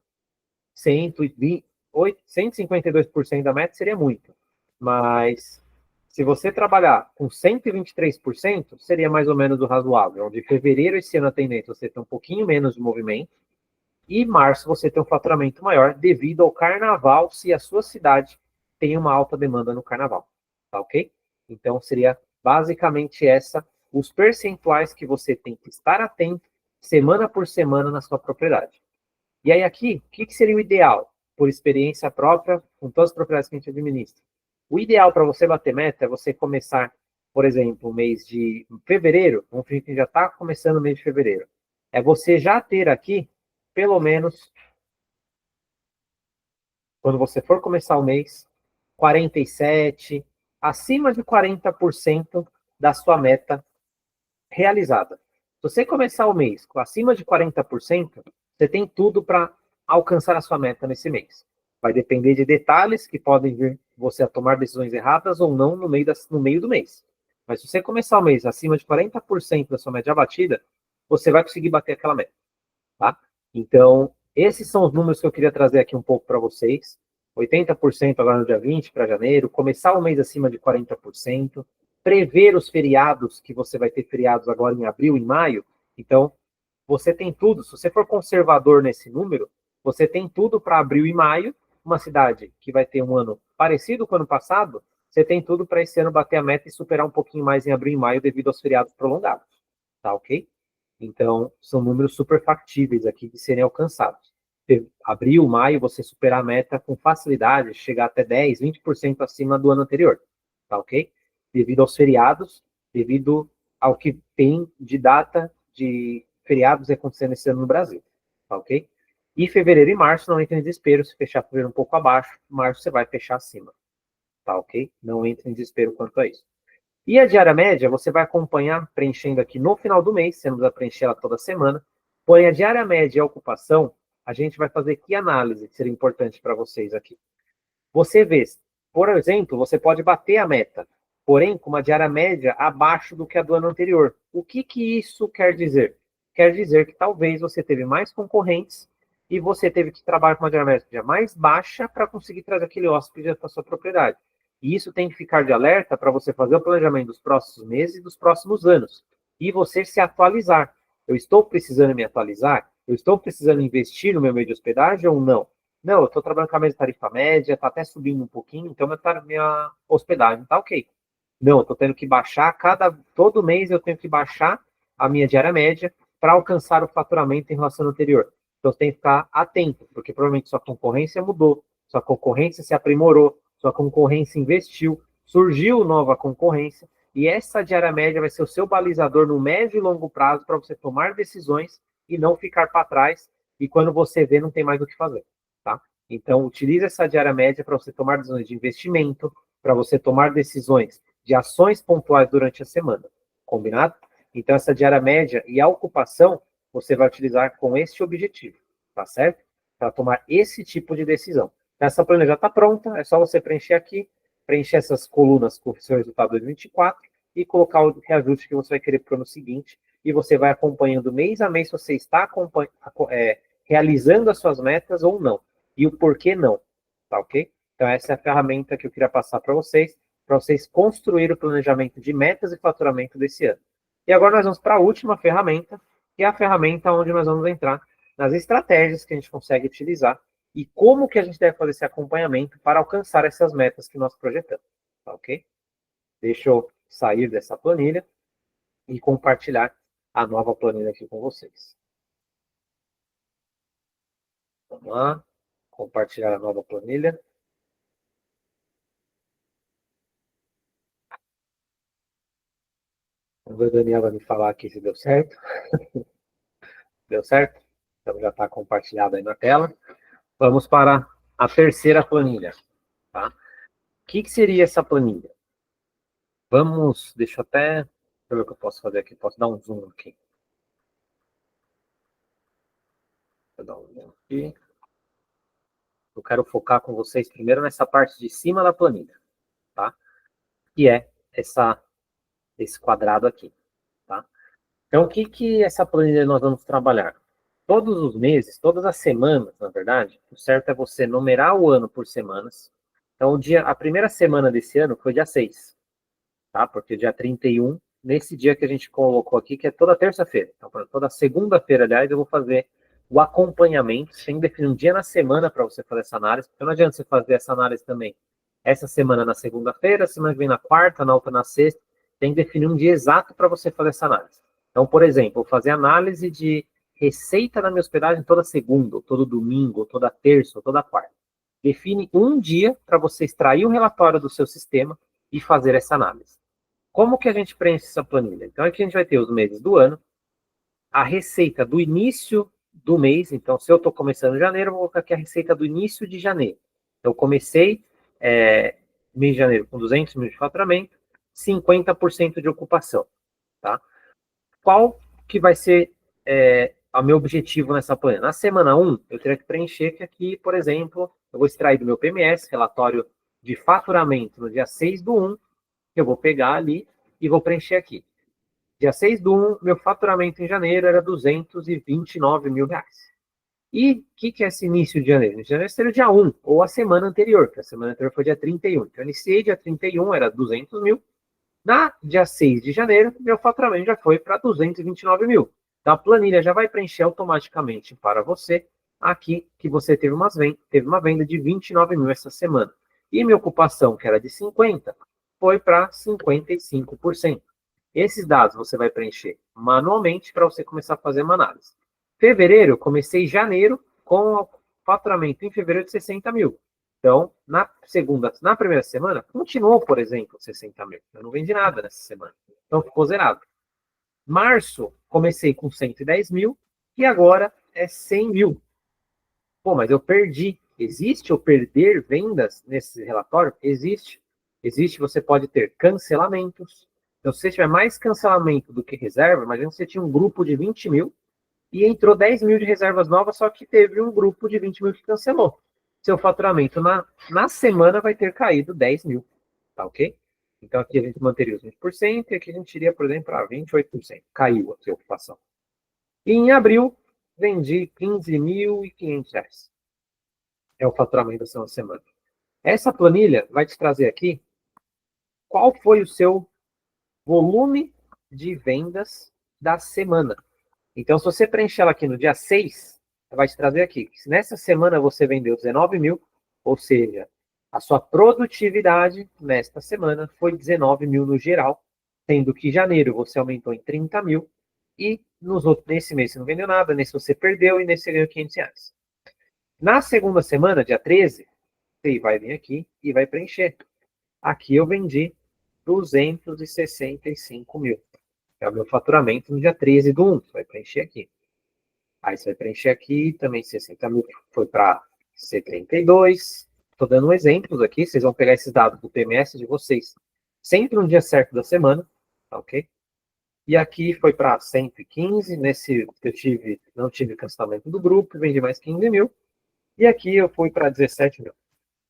152% da meta, seria muito. Mas, se você trabalhar com 123%, seria mais ou menos o razoável. Onde fevereiro, esse ano, a tendência você tem um pouquinho menos de movimento, e março você tem um faturamento maior devido ao carnaval, se a sua cidade tem uma alta demanda no carnaval. Tá ok? Então, seria basicamente os percentuais que você tem que estar atento semana por semana na sua propriedade. E aí aqui, o que seria o ideal? Por experiência própria, com todas as propriedades que a gente administra. O ideal para você bater meta é você começar, por exemplo, o mês de fevereiro, vamos fingir que já está começando o mês de fevereiro. É você já ter aqui, pelo menos, quando você for começar o mês, 47%, acima de 40% da sua meta realizada. Se você começar o mês com acima de 40%, você tem tudo para alcançar a sua meta nesse mês. Vai depender de detalhes que podem vir você a tomar decisões erradas ou não no meio do mês. Mas se você começar o mês acima de 40% da sua média batida, você vai conseguir bater aquela meta. Tá? Então, esses são os números que eu queria trazer aqui um pouco para vocês. 80% agora no dia 20 para janeiro, começar o mês acima de 40%, prever os feriados, que você vai ter feriados agora em abril e maio. Então, você tem tudo. Se você for conservador nesse número, você tem tudo para abril e maio, uma cidade que vai ter um ano parecido com o ano passado, você tem tudo para esse ano bater a meta e superar um pouquinho mais em abril e maio devido aos feriados prolongados. Tá ok? Então, são números super factíveis aqui de serem alcançados. Abril, maio, você superar a meta com facilidade, chegar até 10, 20% acima do ano anterior, tá ok? Devido aos feriados, devido ao que tem de data de feriados acontecendo esse ano no Brasil, tá ok? E fevereiro e março não entra em desespero, se fechar fevereiro um pouco abaixo, março você vai fechar acima, tá ok? Não entra em desespero quanto a isso. E a diária média, você vai acompanhar preenchendo aqui no final do mês, você não precisa preencher ela toda semana, porém a diária média e a ocupação, a gente vai fazer que análise que seria importante para vocês aqui. Você vê, por exemplo, você pode bater a meta, porém com uma diária média abaixo do que a do ano anterior. O que isso quer dizer? Quer dizer que talvez você teve mais concorrentes e você teve que trabalhar com uma diária média mais baixa para conseguir trazer aquele hóspede para sua propriedade. E isso tem que ficar de alerta para você fazer o planejamento dos próximos meses e dos próximos anos. E você se atualizar. Eu estou precisando me atualizar? Eu estou precisando investir no meu meio de hospedagem ou não? Não, eu estou trabalhando com a mesma tarifa média, está até subindo um pouquinho, então minha hospedagem está ok. Não, eu estou tendo que baixar, todo mês eu tenho que baixar a minha diária média para alcançar o faturamento em relação ao anterior. Então você tem que ficar atento, porque provavelmente sua concorrência mudou, sua concorrência se aprimorou, sua concorrência investiu, surgiu nova concorrência, e essa diária média vai ser o seu balizador no médio e longo prazo para você tomar decisões e não ficar para trás, e quando você vê, não tem mais o que fazer. Tá? Então, utilize essa diária média para você tomar decisões de investimento, para você tomar decisões de ações pontuais durante a semana. Combinado? Então, essa diária média e a ocupação, você vai utilizar com esse objetivo, tá certo? Para tomar esse tipo de decisão. Essa planilha já está pronta, é só você preencher aqui, preencher essas colunas com o seu resultado de 2024 e colocar o reajuste que você vai querer para o ano seguinte, e você vai acompanhando mês a mês se você está realizando as suas metas ou não, e o porquê não, tá ok? Então essa é a ferramenta que eu queria passar para vocês construírem o planejamento de metas e faturamento desse ano. E agora nós vamos para a última ferramenta, que é a ferramenta onde nós vamos entrar nas estratégias que a gente consegue utilizar e como que a gente deve fazer esse acompanhamento para alcançar essas metas que nós projetamos, tá ok? Deixa eu sair dessa planilha e compartilhar a nova planilha aqui com vocês. Vamos lá, compartilhar a nova planilha. O Daniel vai me falar aqui se deu certo. Deu certo? Então já está compartilhado aí na tela. Vamos para a terceira planilha. Tá? O que seria essa planilha? Vamos, deixa eu até ver o que eu posso fazer aqui. Posso dar um zoom aqui. Vou dar um zoom aqui. Eu quero focar com vocês primeiro nessa parte de cima da planilha, tá? Que é esse quadrado aqui, tá? Então, o que essa planilha nós vamos trabalhar? Todos os meses, todas as semanas, na verdade, o certo é você numerar o ano por semanas. Então, a primeira semana desse ano foi dia 6, tá? Porque dia 31, nesse dia que a gente colocou aqui, que é toda terça-feira. Então, toda segunda-feira, aliás, eu vou fazer o acompanhamento, sem definir um dia na semana para você fazer essa análise, porque não adianta você fazer essa análise também essa semana na segunda-feira, semana que vem na quarta, na outra na sexta, tem que definir um dia exato para você fazer essa análise. Então, por exemplo, vou fazer análise de receita da minha hospedagem toda segunda, ou todo domingo, ou toda terça, ou toda quarta. Define um dia para você extrair o relatório do seu sistema e fazer essa análise. Como que a gente preenche essa planilha? Então, aqui a gente vai ter os meses do ano, a receita do início do mês. Então, se eu estou começando em janeiro, eu vou colocar aqui a receita do início de janeiro. Então, eu comecei mês de janeiro com 200 mil de faturamento, 50% de ocupação, tá? Qual que vai ser o meu objetivo nessa planilha? Na semana 1, eu teria que preencher que aqui, por exemplo, eu vou extrair do meu PMS, relatório de faturamento no dia 6 do 1, que eu vou pegar ali e vou preencher aqui. Dia 6 do 1, meu faturamento em janeiro era 229 mil reais. E o que é esse início de janeiro? Início de janeiro seria o dia 1, ou a semana anterior, que a semana anterior foi dia 31. Então, eu iniciei dia 31, era 200 mil. Na dia 6 de janeiro, meu faturamento já foi para 229 mil. Então, a planilha já vai preencher automaticamente para você aqui que você teve uma venda de 29 mil essa semana. E minha ocupação, que era de 50, foi para 55%. Esses dados você vai preencher manualmente para você começar a fazer uma análise. Fevereiro, eu comecei janeiro com o faturamento em fevereiro de 60 mil. Então, na primeira semana, continuou, por exemplo, 60 mil. Eu não vendi nada nessa semana. Então, ficou zerado. Março, comecei com 110 mil e agora é 100 mil. Pô, mas eu perdi. Existe o perder vendas nesse relatório? Existe. Existe, você pode ter cancelamentos. Então, se você tiver mais cancelamento do que reserva, imagina que você tinha um grupo de 20 mil e entrou 10 mil de reservas novas, só que teve um grupo de 20 mil que cancelou. Seu faturamento na semana vai ter caído 10 mil, tá ok? Então aqui a gente manteria os 20% e aqui a gente iria, por exemplo, para 28%. Caiu a sua ocupação. E em abril, vendi R$15.500. É o faturamento da semana. Essa planilha vai te trazer aqui qual foi o seu volume de vendas da semana. Então, se você preencher ela aqui no dia 6, vai te trazer aqui. Se nessa semana você vendeu 19 mil, ou seja, a sua produtividade nesta semana foi 19 mil no geral, sendo que em janeiro você aumentou em 30 mil, e nesse mês você não vendeu nada, nesse você perdeu e nesse você ganhou R$500. Na segunda semana, dia 13, você vai vir aqui e vai preencher. Aqui eu vendi 265 mil. É o meu faturamento no dia 13 do 1. Você vai preencher aqui. Aí você vai preencher aqui, também 60 mil foi para C32. Estou dando exemplos aqui, vocês vão pegar esses dados do PMS de vocês sempre no dia certo da semana, tá ok? E aqui foi para 115, nesse eu não tive cancelamento do grupo, vendi mais 15 mil. E aqui eu fui para 17 mil.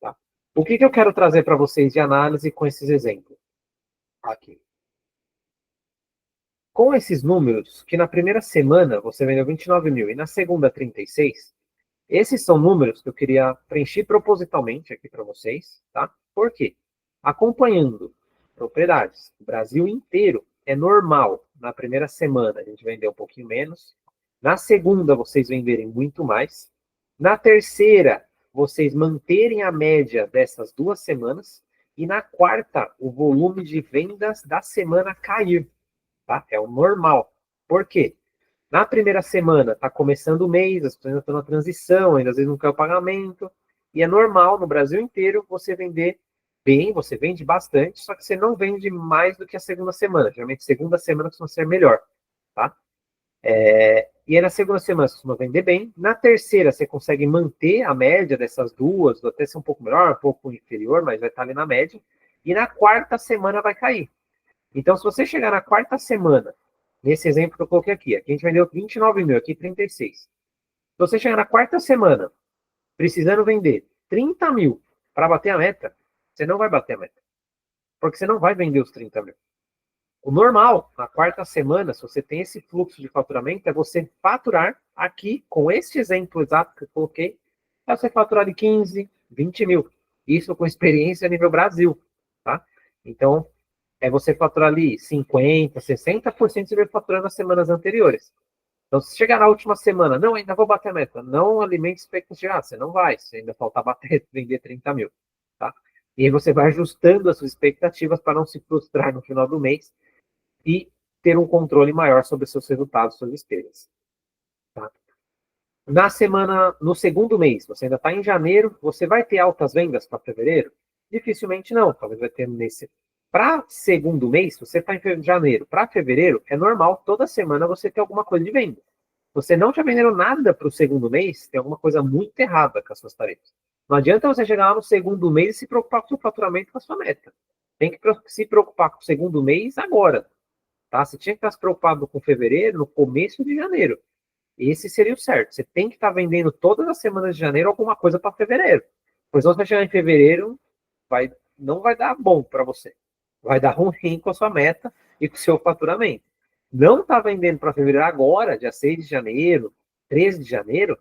Tá? O que eu quero trazer para vocês de análise com esses exemplos? Aqui. Com esses números, que na primeira semana você vendeu 29 mil e na segunda 36, esses são números que eu queria preencher propositalmente aqui para vocês, tá? Por quê? Acompanhando propriedades, o Brasil inteiro, é normal, na primeira semana a gente vender um pouquinho menos, na segunda vocês venderem muito mais, na terceira vocês manterem a média dessas 2 semanas, e na quarta o volume de vendas da semana cair. Tá? É o normal. Por quê? Na primeira semana, está começando o mês, as pessoas ainda estão na transição, ainda às vezes não quer o pagamento, e é normal no Brasil inteiro você vender bem, você vende bastante, só que você não vende mais do que a segunda semana. Geralmente, segunda semana costuma ser melhor. Tá? E aí, na segunda semana, você costuma vender bem. Na terceira, você consegue manter a média dessas duas, até ser um pouco melhor, um pouco inferior, mas vai estar ali na média. E na quarta semana vai cair. Então, se você chegar na quarta semana, nesse exemplo que eu coloquei aqui a gente vendeu 29 mil, aqui 36. Se você chegar na quarta semana, precisando vender 30 mil para bater a meta, você não vai bater a meta. Porque você não vai vender os 30 mil. O normal, na quarta semana, se você tem esse fluxo de faturamento, é você faturar aqui, com este exemplo exato que eu coloquei, é você faturar de 15, 20 mil. Isso com experiência a nível Brasil. Tá? Então, é você faturar ali 50%, 60% você vai faturando nas semanas anteriores. Então, se chegar na última semana, não, ainda vou bater a meta, não alimente expectativa, você não vai, se ainda faltar bater, vender 30 mil. Tá? E aí você vai ajustando as suas expectativas para não se frustrar no final do mês e ter um controle maior sobre os seus resultados, suas despesas. Tá? No segundo mês, você ainda está em janeiro, você vai ter altas vendas para fevereiro? Dificilmente não, talvez vai ter nesse. Para segundo mês, você está em janeiro, para fevereiro, é normal toda semana você ter alguma coisa de venda. Você não está vendendo nada para o segundo mês, tem alguma coisa muito errada com as suas tarefas. Não adianta você chegar lá no segundo mês e se preocupar com o seu faturamento e com a sua meta. Tem que se preocupar com o segundo mês agora. Tá? Você tinha que estar se preocupado com fevereiro, no começo de janeiro. Esse seria o certo. Você tem que estar vendendo todas as semanas de janeiro alguma coisa para fevereiro. Pois não, você vai chegar em fevereiro, não vai dar bom para você. Vai dar ruim com a sua meta e com o seu faturamento. Não está vendendo para fevereiro agora, dia 6 de janeiro, 13 de janeiro,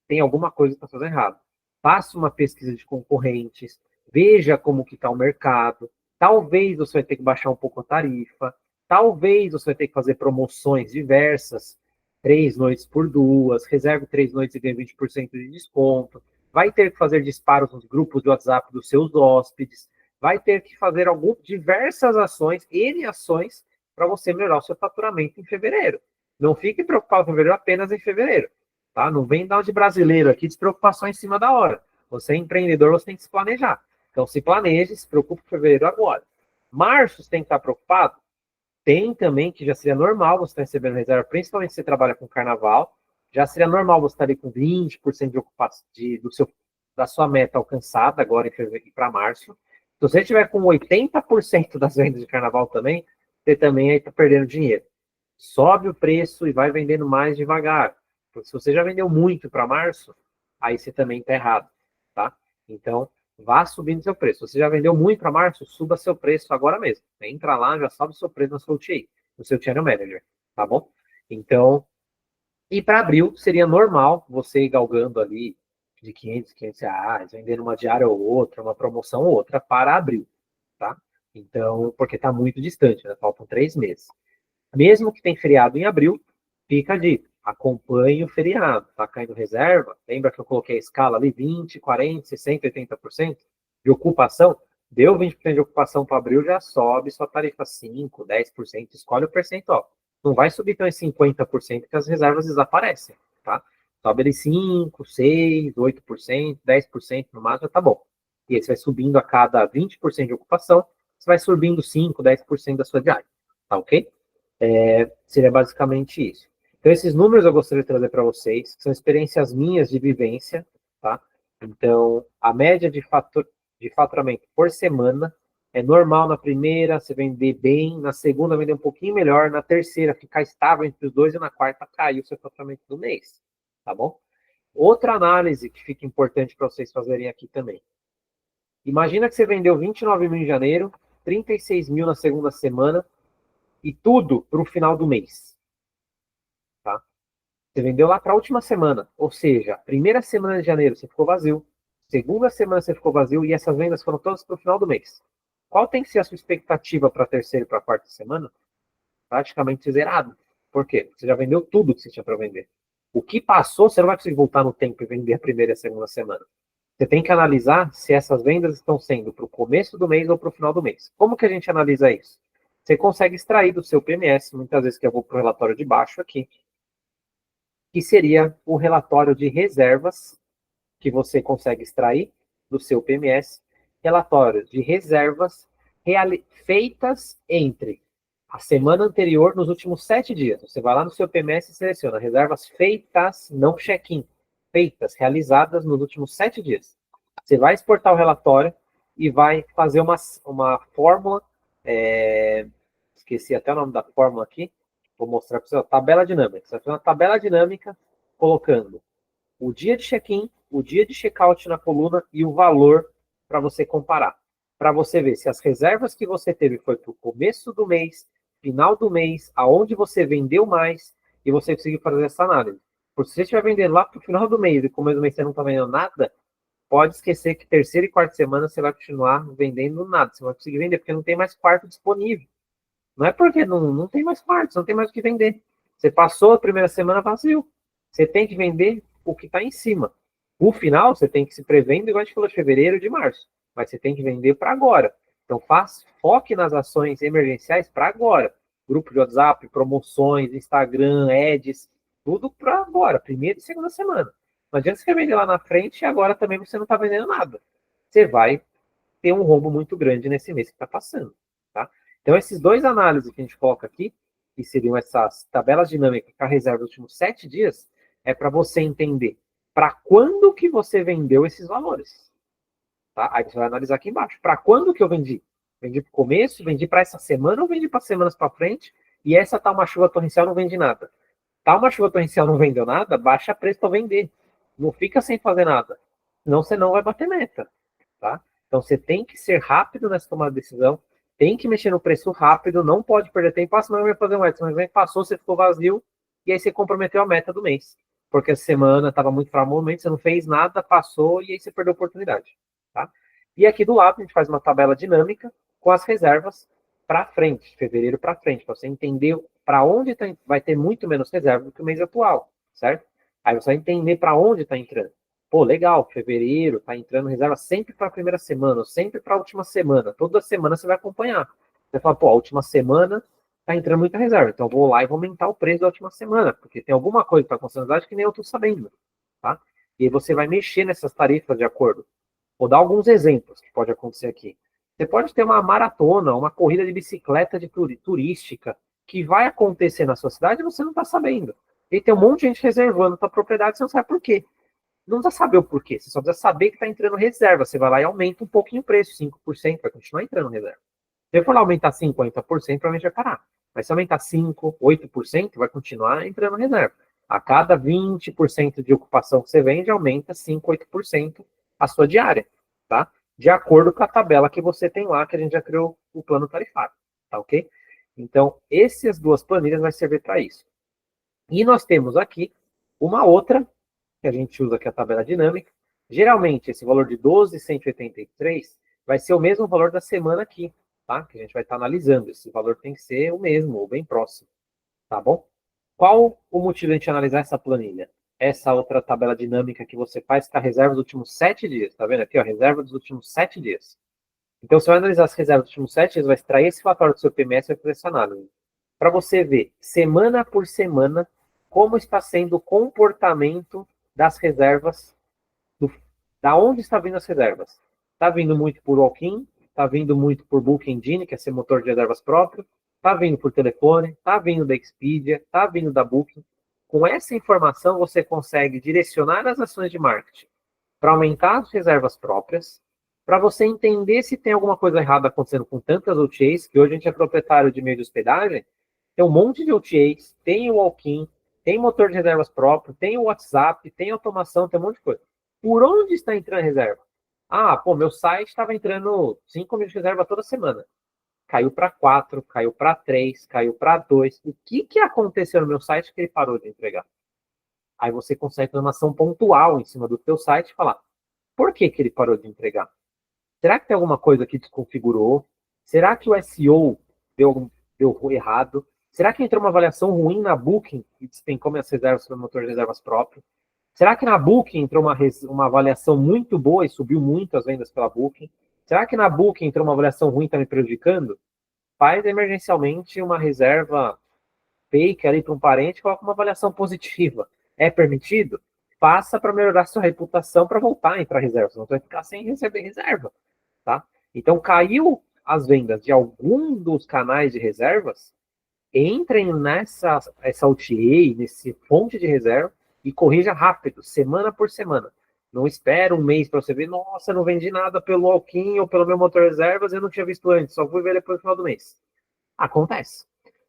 tem alguma coisa que está fazendo errado. Faça uma pesquisa de concorrentes, veja como que está o mercado. Talvez você vai ter que baixar um pouco a tarifa. Talvez você vai ter que fazer promoções diversas. 3 noites por 2, reserve 3 noites e ganhe 20% de desconto. Vai ter que fazer disparos nos grupos de WhatsApp dos seus hóspedes. Vai ter que fazer diversas ações, N ações, para você melhorar o seu faturamento em fevereiro. Não fique preocupado com fevereiro apenas em fevereiro, tá? Não vem dar de brasileiro aqui, despreocupação em cima da hora. Você é empreendedor, você tem que se planejar. Então, se planeje, se preocupe com fevereiro agora. Março, você tem que estar preocupado? Tem também, que já seria normal você estar recebendo reserva, principalmente se você trabalha com carnaval, já seria normal você estar ali com 20% de ocupação da sua meta alcançada agora em fevereiro para março. Se você tiver com 80% das vendas de carnaval também, você também aí está perdendo dinheiro. Sobe o preço e vai vendendo mais devagar. Porque se você já vendeu muito para março, aí você também está errado, tá? Então, vá subindo seu preço. Se você já vendeu muito para março, suba seu preço agora mesmo. Entra lá, já sobe seu preço na sua UTI, no seu Channel Manager, tá bom? Então, e para abril, seria normal você ir galgando ali de 500 reais, vendendo uma diária ou outra, uma promoção ou outra para abril, tá? Então, porque está muito distante, né? Faltam 3 meses. Mesmo que tem feriado em abril, fica a dica, acompanhe o feriado, tá caindo reserva, lembra que eu coloquei a escala ali, 20, 40, 60, 80% de ocupação, deu 20% de ocupação para abril, já sobe sua tarifa 5, 10%, escolhe o percentual. Não vai subir tão em 50% que as reservas desaparecem, tá? Sobe ali 5, 6, 8%, 10% no máximo, já tá bom. E aí você vai subindo a cada 20% de ocupação, você vai subindo 5, 10% da sua diária, tá ok? Seria basicamente isso. Então, esses números eu gostaria de trazer para vocês, que são experiências minhas de vivência, tá? Então, a média de faturamento por semana é normal na primeira, você vender bem, na segunda vender um pouquinho melhor, na terceira ficar estável entre os dois e na quarta cair o seu faturamento do mês, tá bom? Outra análise que fica importante para vocês fazerem aqui também. Imagina que você vendeu 29 mil em janeiro, 36 mil na segunda semana, e tudo para o final do mês. Tá? Você vendeu lá para a última semana, ou seja, primeira semana de janeiro você ficou vazio, segunda semana você ficou vazio e essas vendas foram todas para o final do mês. Qual tem que ser a sua expectativa para a terceira e para a quarta semana? Praticamente zerado. Por quê? Você já vendeu tudo que você tinha para vender. O que passou, você não vai conseguir voltar no tempo e vender a primeira e a segunda semana. Você tem que analisar se essas vendas estão sendo para o começo do mês ou para o final do mês. Como que a gente analisa isso? Você consegue extrair do seu PMS, muitas vezes que eu vou para o relatório de baixo aqui, que seria o relatório de reservas que você consegue extrair do seu PMS, relatórios de reservas feitas entre a semana anterior, nos últimos 7 dias. Você vai lá no seu PMS e seleciona reservas feitas, não check-in, feitas, realizadas nos últimos 7 dias. Você vai exportar o relatório e vai fazer uma fórmula, esqueci até o nome da fórmula aqui, vou mostrar para você, tabela dinâmica. Você vai fazer uma tabela dinâmica colocando o dia de check-in, o dia de check-out na coluna e o valor para você comparar. Para você ver se as reservas que você teve foi para o começo do mês, final do mês, aonde você vendeu mais, e você conseguir fazer essa análise. Porque se você estiver vendendo lá para o final do mês e começo do mês você não está vendendo nada, pode esquecer que terceira e quarta semana você vai continuar vendendo nada. Você não vai conseguir vender, porque não tem mais quarto disponível. Não é porque não tem mais quartos, não tem mais o que vender. Você passou a primeira semana vazio. Você tem que vender o que está em cima. O final, você tem que se prevendo, igual a gente falou, de fevereiro e de março. Mas você tem que vender para agora. Então, foque nas ações emergenciais para agora. Grupo de WhatsApp, promoções, Instagram, ads, tudo para agora, primeira e segunda semana. Não adianta você vender lá na frente e agora também você não está vendendo nada. Você vai ter um rombo muito grande nesse mês que está passando. Tá? Então, esses dois análises que a gente coloca aqui, que seriam essas tabelas dinâmicas para a reserva dos últimos 7 dias, é para você entender para quando que você vendeu esses valores. Tá? Aí você vai analisar aqui embaixo. Para quando que eu vendi? Vendi para o começo, vendi para essa semana ou vendi para semanas para frente? E essa tá uma chuva torrencial, não vende nada. Tá uma chuva torrencial, não vendeu nada? Baixa preço para vender. Não fica sem fazer nada. Senão você não vai bater meta. Tá? Então você tem que ser rápido nessa tomada de decisão. Tem que mexer no preço rápido. Não pode perder tempo. Ah, senão eu ia fazer um Edson. Mas passou, você ficou vazio. E aí você comprometeu a meta do mês. Porque a semana estava muito fraco no momento, você não fez nada, passou e aí você perdeu a oportunidade. Tá? E aqui do lado a gente faz uma tabela dinâmica com as reservas para frente, de fevereiro para frente, para você entender para onde vai ter muito menos reserva do que o mês atual, certo? Aí você vai entender para onde está entrando. Pô, legal, fevereiro está entrando reserva sempre para a primeira semana, sempre para a última semana. Toda semana você vai acompanhar. Você fala, pô, a última semana tá entrando muita reserva. Então, eu vou lá e vou aumentar o preço da última semana, porque tem alguma coisa que está acontecendo na cidade que nem eu estou sabendo, tá? E aí você vai mexer nessas tarifas de acordo. Vou dar alguns exemplos que pode acontecer aqui. Você pode ter uma maratona, uma corrida de bicicleta de turística, que vai acontecer na sua cidade e você não está sabendo. E tem um monte de gente reservando para propriedade, você não sabe por quê. Não precisa saber o porquê, você só precisa saber que está entrando reserva. Você vai lá e aumenta um pouquinho o preço, 5%, vai continuar entrando reserva. Se eu for lá aumentar 50%, provavelmente vai parar. Mas se aumentar 5%, 8%, vai continuar entrando reserva. A cada 20% de ocupação que você vende, aumenta 5%, 8% a sua diária, tá? De acordo com a tabela que você tem lá, que a gente já criou o plano tarifário, tá ok? Então, essas duas planilhas vai servir para isso. E nós temos aqui uma outra, que a gente usa, que é a tabela dinâmica. Geralmente, esse valor de 12.183 vai ser o mesmo valor da semana aqui, tá? Que a gente vai estar analisando. Esse valor tem que ser o mesmo, ou bem próximo, tá bom? Qual o motivo de a gente analisar essa planilha? Essa outra tabela dinâmica que você faz para a reserva dos últimos 7 dias. Tá vendo aqui, ó? Reserva dos últimos 7 dias. Então, você vai analisar as reservas dos últimos 7 dias, vai extrair esse relatório do seu PMS e vai fazer essa análise. Para você ver, semana por semana, como está sendo o comportamento das reservas, da onde está vindo as reservas. Está vindo muito por walk-in, está vindo muito por Booking Engine, que é esse motor de reservas próprio, está vindo por telefone, está vindo da Expedia, está vindo da Booking. Com essa informação, você consegue direcionar as ações de marketing para aumentar as reservas próprias, para você entender se tem alguma coisa errada acontecendo com tantas OTAs, que hoje a gente é proprietário de meio de hospedagem, tem um monte de OTAs, tem o walk-in, tem motor de reservas próprio, tem o WhatsApp, tem automação, tem um monte de coisa. Por onde está entrando reserva? Ah, pô, meu site estava entrando 5 mil de reserva toda semana. Caiu para 4, caiu para 3, caiu para 2. O que aconteceu no meu site que ele parou de entregar? Aí você consegue fazer uma ação pontual em cima do teu site e falar, por que ele parou de entregar? Será que tem alguma coisa que desconfigurou? Será que o SEO deu errado? Será que entrou uma avaliação ruim na Booking e despencou minhas reservas sobre o motor de reservas próprio? Será que na Booking entrou uma avaliação muito boa e subiu muito as vendas pela Booking? Será que na Booking entrou uma avaliação ruim e está me prejudicando? Faz emergencialmente uma reserva fake ali para um parente, coloca uma avaliação positiva. É permitido? Faça para melhorar sua reputação para voltar a entrar reserva, senão você vai ficar sem receber reserva, tá? Então, caiu as vendas de algum dos canais de reservas, entrem essa OTA, nesse fonte de reserva, e corrija rápido, semana por semana. Não espera um mês para você ver, nossa, não vendi nada pelo walk-in ou pelo meu motor reservas, eu não tinha visto antes, só fui ver depois no final do mês. Acontece.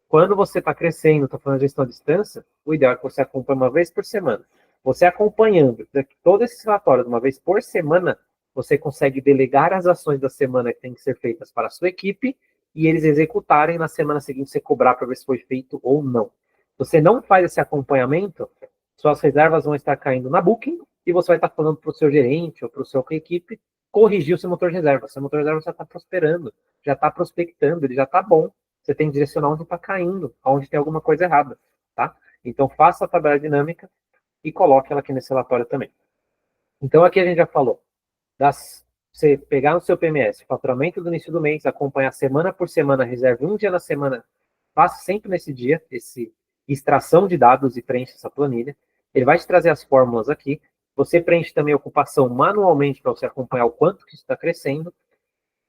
Quando você está crescendo, está fazendo gestão à distância, o ideal é que você acompanhe uma vez por semana. Você acompanhando todos esses relatórios uma vez por semana, você consegue delegar as ações da semana que têm que ser feitas para a sua equipe e eles executarem na semana seguinte, você cobrar para ver se foi feito ou não. Você não faz esse acompanhamento, suas reservas vão estar caindo na Booking e você vai estar falando para o seu gerente ou para o seu equipe corrigir o seu motor de reserva. Seu motor de reserva já está prosperando, já está prospectando, ele já está bom. Você tem que direcionar onde está caindo, onde tem alguma coisa errada, tá? Então, faça a tabela dinâmica e coloque ela aqui nesse relatório também. Então, aqui a gente já falou você pegar no seu PMS, faturamento do início do mês, acompanhar semana por semana, reserve um dia na semana, faça sempre nesse dia, extração de dados e preenche essa planilha. Ele vai te trazer as fórmulas aqui. Você preenche também a ocupação manualmente para você acompanhar o quanto que está crescendo.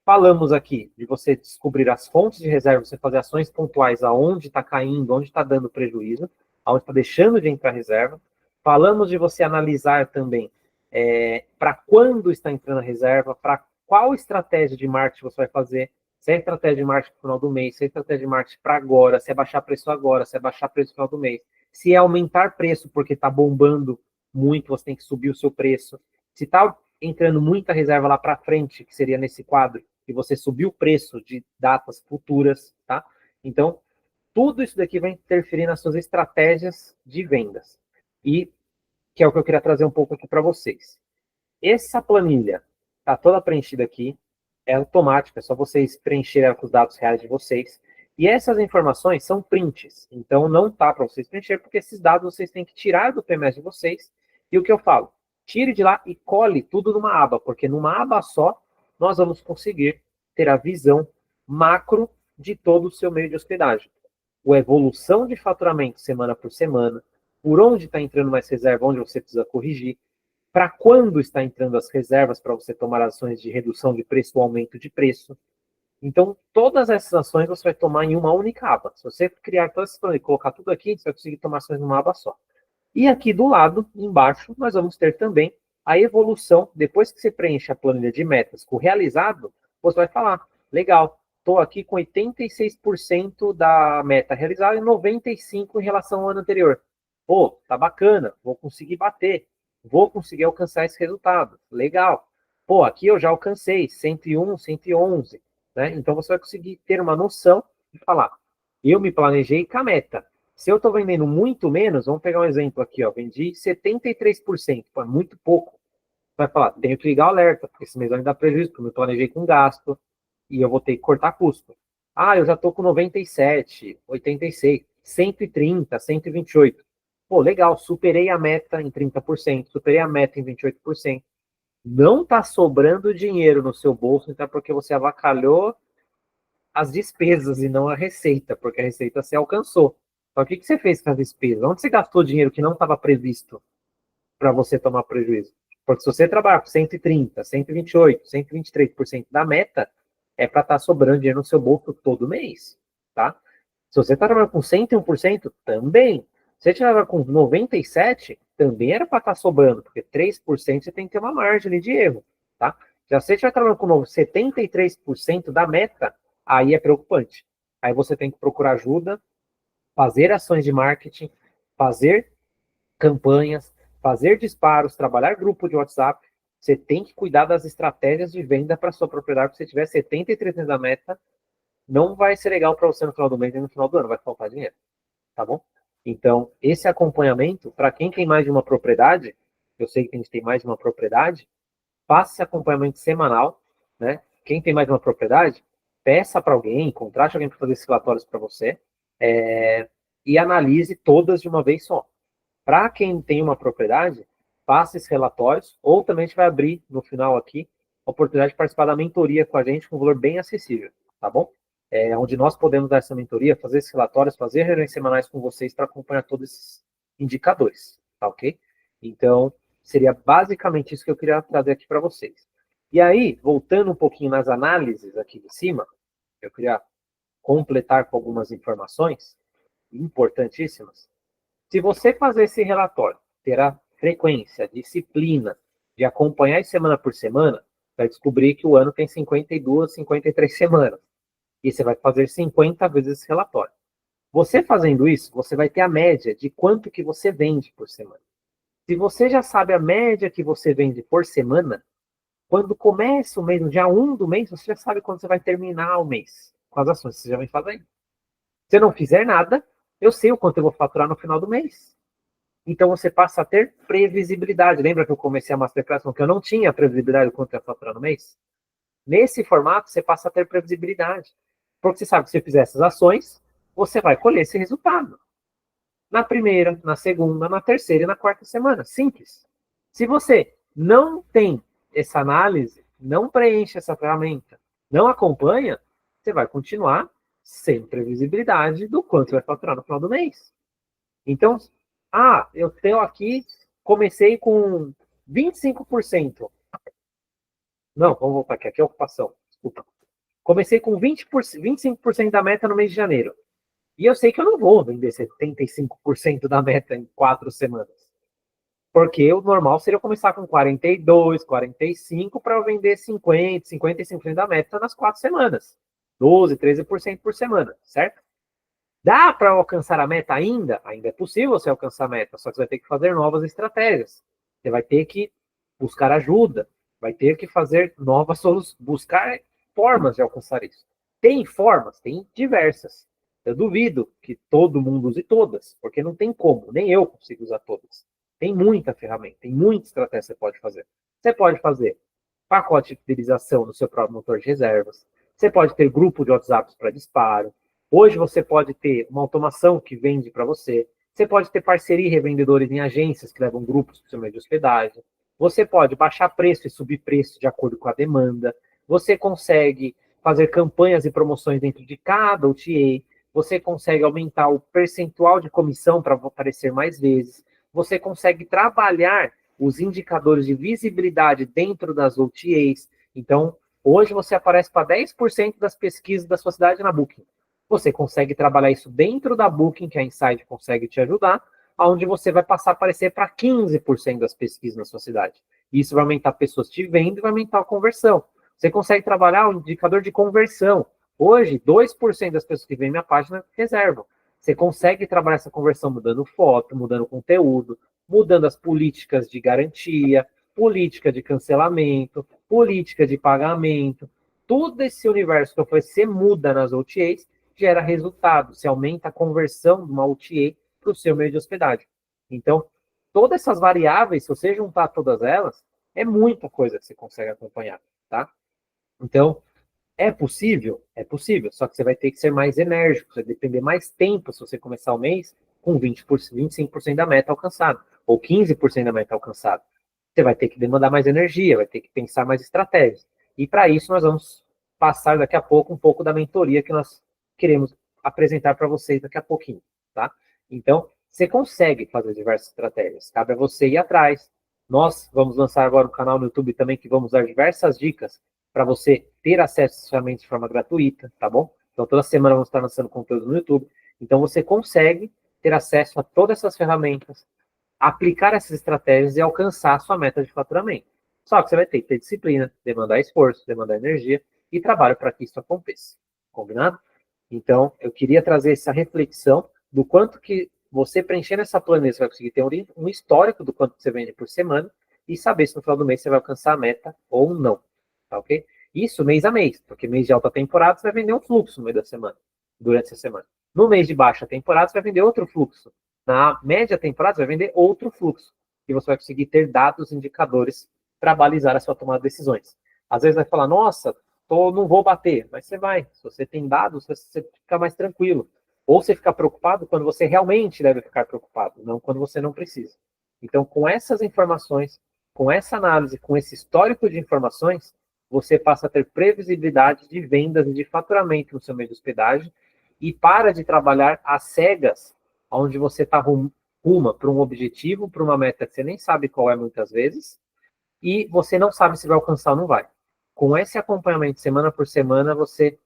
Falamos aqui de você descobrir as fontes de reserva, você fazer ações pontuais aonde está caindo, onde está dando prejuízo, aonde está deixando de entrar reserva. Falamos de você analisar também para quando está entrando a reserva, para qual estratégia de marketing você vai fazer, se é estratégia de marketing para o final do mês, se é estratégia de marketing para agora, se é baixar preço agora, se é baixar preço no final do mês, se é aumentar preço porque está bombando muito, você tem que subir o seu preço. Se está entrando muita reserva lá para frente, que seria nesse quadro, e você subiu o preço de datas futuras, tá? Então, tudo isso daqui vai interferir nas suas estratégias de vendas. E que é o que eu queria trazer um pouco aqui para vocês. Essa planilha está toda preenchida aqui, é automática, é só vocês preencherem ela com os dados reais de vocês. E essas informações são prints, então não tá para vocês preencher, porque esses dados vocês têm que tirar do PMS de vocês. E o que eu falo? Tire de lá e cole tudo numa aba, porque numa aba só nós vamos conseguir ter a visão macro de todo o seu meio de hospedagem. a evolução de faturamento semana por semana, por onde está entrando mais reserva, onde você precisa corrigir, para quando está entrando as reservas para você tomar ações de redução de preço ou aumento de preço. Então, todas essas ações você vai tomar em uma única aba. Se você criar todas essas planilhas e colocar tudo aqui, você vai conseguir tomar ações numa aba só. E aqui do lado, embaixo, nós vamos ter também a evolução. Depois que você preenche a planilha de metas com o realizado, você vai falar, legal, estou aqui com 86% da meta realizada e 95% em relação ao ano anterior. Pô, tá bacana, vou conseguir bater, vou conseguir alcançar esse resultado. Legal. Pô, aqui eu já alcancei 101, 111, né? Então você vai conseguir ter uma noção e falar, eu me planejei com a meta. Se eu estou vendendo muito menos, vamos pegar um exemplo aqui, ó, vendi 73%, pô, é muito pouco. Vai falar, tenho que ligar o alerta, porque esse mês vai me dar prejuízo, porque eu me planejei com gasto, e eu vou ter que cortar custo. Ah, eu já estou com 97, 86, 130, 128. Pô, legal, superei a meta em 30%, superei a meta em 28%. Não está sobrando dinheiro no seu bolso, então é porque você avacalhou as despesas e não a receita, porque a receita você alcançou. Então, o que você fez com as despesas? Onde você gastou dinheiro que não estava previsto para você tomar prejuízo? Porque se você trabalhar com 130, 128, 123% da meta, é para estar sobrando dinheiro no seu bolso todo mês, tá? Se você está trabalhando com 101%, também. Se você trabalhar com 97%, também era para estar sobrando, porque 3% você tem que ter uma margem de erro, tá? Já se você estiver trabalhando com 73% da meta, aí é preocupante. Aí você tem que procurar ajuda, fazer ações de marketing, fazer campanhas, fazer disparos, trabalhar grupo de WhatsApp. Você tem que cuidar das estratégias de venda para sua propriedade. Se você tiver 73% da meta, não vai ser legal para você no final do mês e no final do ano, vai faltar dinheiro, tá bom? Então, esse acompanhamento, para quem tem mais de uma propriedade, eu sei que a gente tem mais de uma propriedade, faça esse acompanhamento semanal, né? Quem tem mais de uma propriedade, peça para alguém, contrate alguém para fazer esses relatórios para você, e analise todas de uma vez só. Para quem tem uma propriedade, faça esses relatórios, ou também a gente vai abrir no final aqui a oportunidade de participar da mentoria com a gente com um valor bem acessível, tá bom? Onde nós podemos dar essa mentoria, fazer esses relatórios, fazer reuniões semanais com vocês para acompanhar todos esses indicadores, tá ok? Então, seria basicamente isso que eu queria trazer aqui para vocês. E aí, voltando um pouquinho nas análises aqui de cima, eu queria completar com algumas informações importantíssimas. Se você fazer esse relatório, terá frequência, disciplina de acompanhar semana por semana, vai descobrir que o ano tem 52, 53 semanas. E você vai fazer 50 vezes esse relatório. Você fazendo isso, você vai ter a média de quanto que você vende por semana. Se você já sabe a média que você vende por semana, quando começa o mês, no dia 1 do mês, você já sabe quando você vai terminar o mês com as ações que você já vem fazendo. Se eu não fizer nada, eu sei o quanto eu vou faturar no final do mês. Então você passa a ter previsibilidade. Lembra que eu comecei a Masterclass com que eu não tinha previsibilidade do quanto eu ia faturar no mês? Nesse formato, você passa a ter previsibilidade. Porque você sabe que se você fizer essas ações, você vai colher esse resultado. Na primeira, na segunda, na terceira e na quarta semana. Simples. Se você não tem essa análise, não preenche essa ferramenta, não acompanha, você vai continuar sem previsibilidade do quanto você vai faturar no final do mês. Então, eu tenho aqui, comecei com 25%. Não, vamos voltar aqui é ocupação. Desculpa. Comecei com 25% da meta no mês de janeiro. E eu sei que eu não vou vender 75% da meta em 4 semanas. Porque o normal seria eu começar com 42, 45 para eu vender 50, 55% da meta nas 4 semanas. 12, 13% por semana, certo? Dá para alcançar a meta ainda? Ainda é possível você alcançar a meta, só que você vai ter que fazer novas estratégias. Você vai ter que buscar ajuda, vai ter que fazer novas soluções, buscar formas de alcançar isso. Tem formas? Tem diversas. Eu duvido que todo mundo use todas, porque não tem como, nem eu consigo usar todas. Tem muita ferramenta, tem muita estratégia que você pode fazer. Você pode fazer pacote de fidelização no seu próprio motor de reservas. Você pode ter grupo de WhatsApp para disparo. Hoje você pode ter uma automação que vende para você. Você pode ter parceria e revendedores em agências que levam grupos para o seu meio de hospedagem. Você pode baixar preço e subir preço de acordo com a demanda. Você consegue fazer campanhas e promoções dentro de cada OTA. você consegue aumentar o percentual de comissão para aparecer mais vezes, você consegue trabalhar os indicadores de visibilidade dentro das OTAs. Então, hoje você aparece para 10% das pesquisas da sua cidade na Booking. Você consegue trabalhar isso dentro da Booking, que a Insight consegue te ajudar, onde você vai passar a aparecer para 15% das pesquisas na sua cidade. Isso vai aumentar pessoas te vendo e vai aumentar a conversão. Você consegue trabalhar o indicador de conversão. Hoje, 2% das pessoas que vêm minha página reservam. Você consegue trabalhar essa conversão mudando foto, mudando conteúdo, mudando as políticas de garantia, política de cancelamento, política de pagamento. Todo esse universo que eu falei, você muda nas OTAs, gera resultado. Você aumenta a conversão de uma OTA para o seu meio de hospedagem. Então, todas essas variáveis, se você juntar todas elas, é muita coisa que você consegue acompanhar, tá? Então, é possível? É possível, só que você vai ter que ser mais enérgico, você vai depender mais tempo se você começar o mês com 25% da meta alcançada, ou 15% da meta alcançada. Você vai ter que demandar mais energia, vai ter que pensar mais estratégias. E para isso nós vamos passar daqui a pouco um pouco da mentoria que nós queremos apresentar para vocês daqui a pouquinho, tá? Então, você consegue fazer diversas estratégias, cabe a você ir atrás. Nós vamos lançar agora um canal no YouTube também que vamos dar diversas dicas para você ter acesso a essas ferramentas de forma gratuita, tá bom? Então, toda semana vamos estar lançando conteúdo no YouTube. Então, você consegue ter acesso a todas essas ferramentas, aplicar essas estratégias e alcançar a sua meta de faturamento. Só que você vai ter que ter disciplina, demandar esforço, demandar energia e trabalho para que isso aconteça. Combinado? Então, eu queria trazer essa reflexão do quanto que você preenchendo essa planilha, você vai conseguir ter um histórico do quanto você vende por semana e saber se no final do mês você vai alcançar a meta ou não. Tá ok? Isso mês a mês, porque mês de alta temporada você vai vender um fluxo no meio da semana, durante essa semana. No mês de baixa temporada você vai vender outro fluxo. Na média temporada você vai vender outro fluxo. E você vai conseguir ter dados, indicadores para balizar a sua tomada de decisões. Às vezes vai falar, nossa, não vou bater. Mas você vai. Se você tem dados, você fica mais tranquilo. Ou você fica preocupado quando você realmente deve ficar preocupado, não quando você não precisa. Então, com essas informações, com essa análise, com esse histórico de informações, você passa a ter previsibilidade de vendas e de faturamento no seu meio de hospedagem e para de trabalhar às cegas, onde você está rumo para um objetivo, para uma meta que você nem sabe qual é muitas vezes, e você não sabe se vai alcançar ou não vai. Com esse acompanhamento semana por semana, você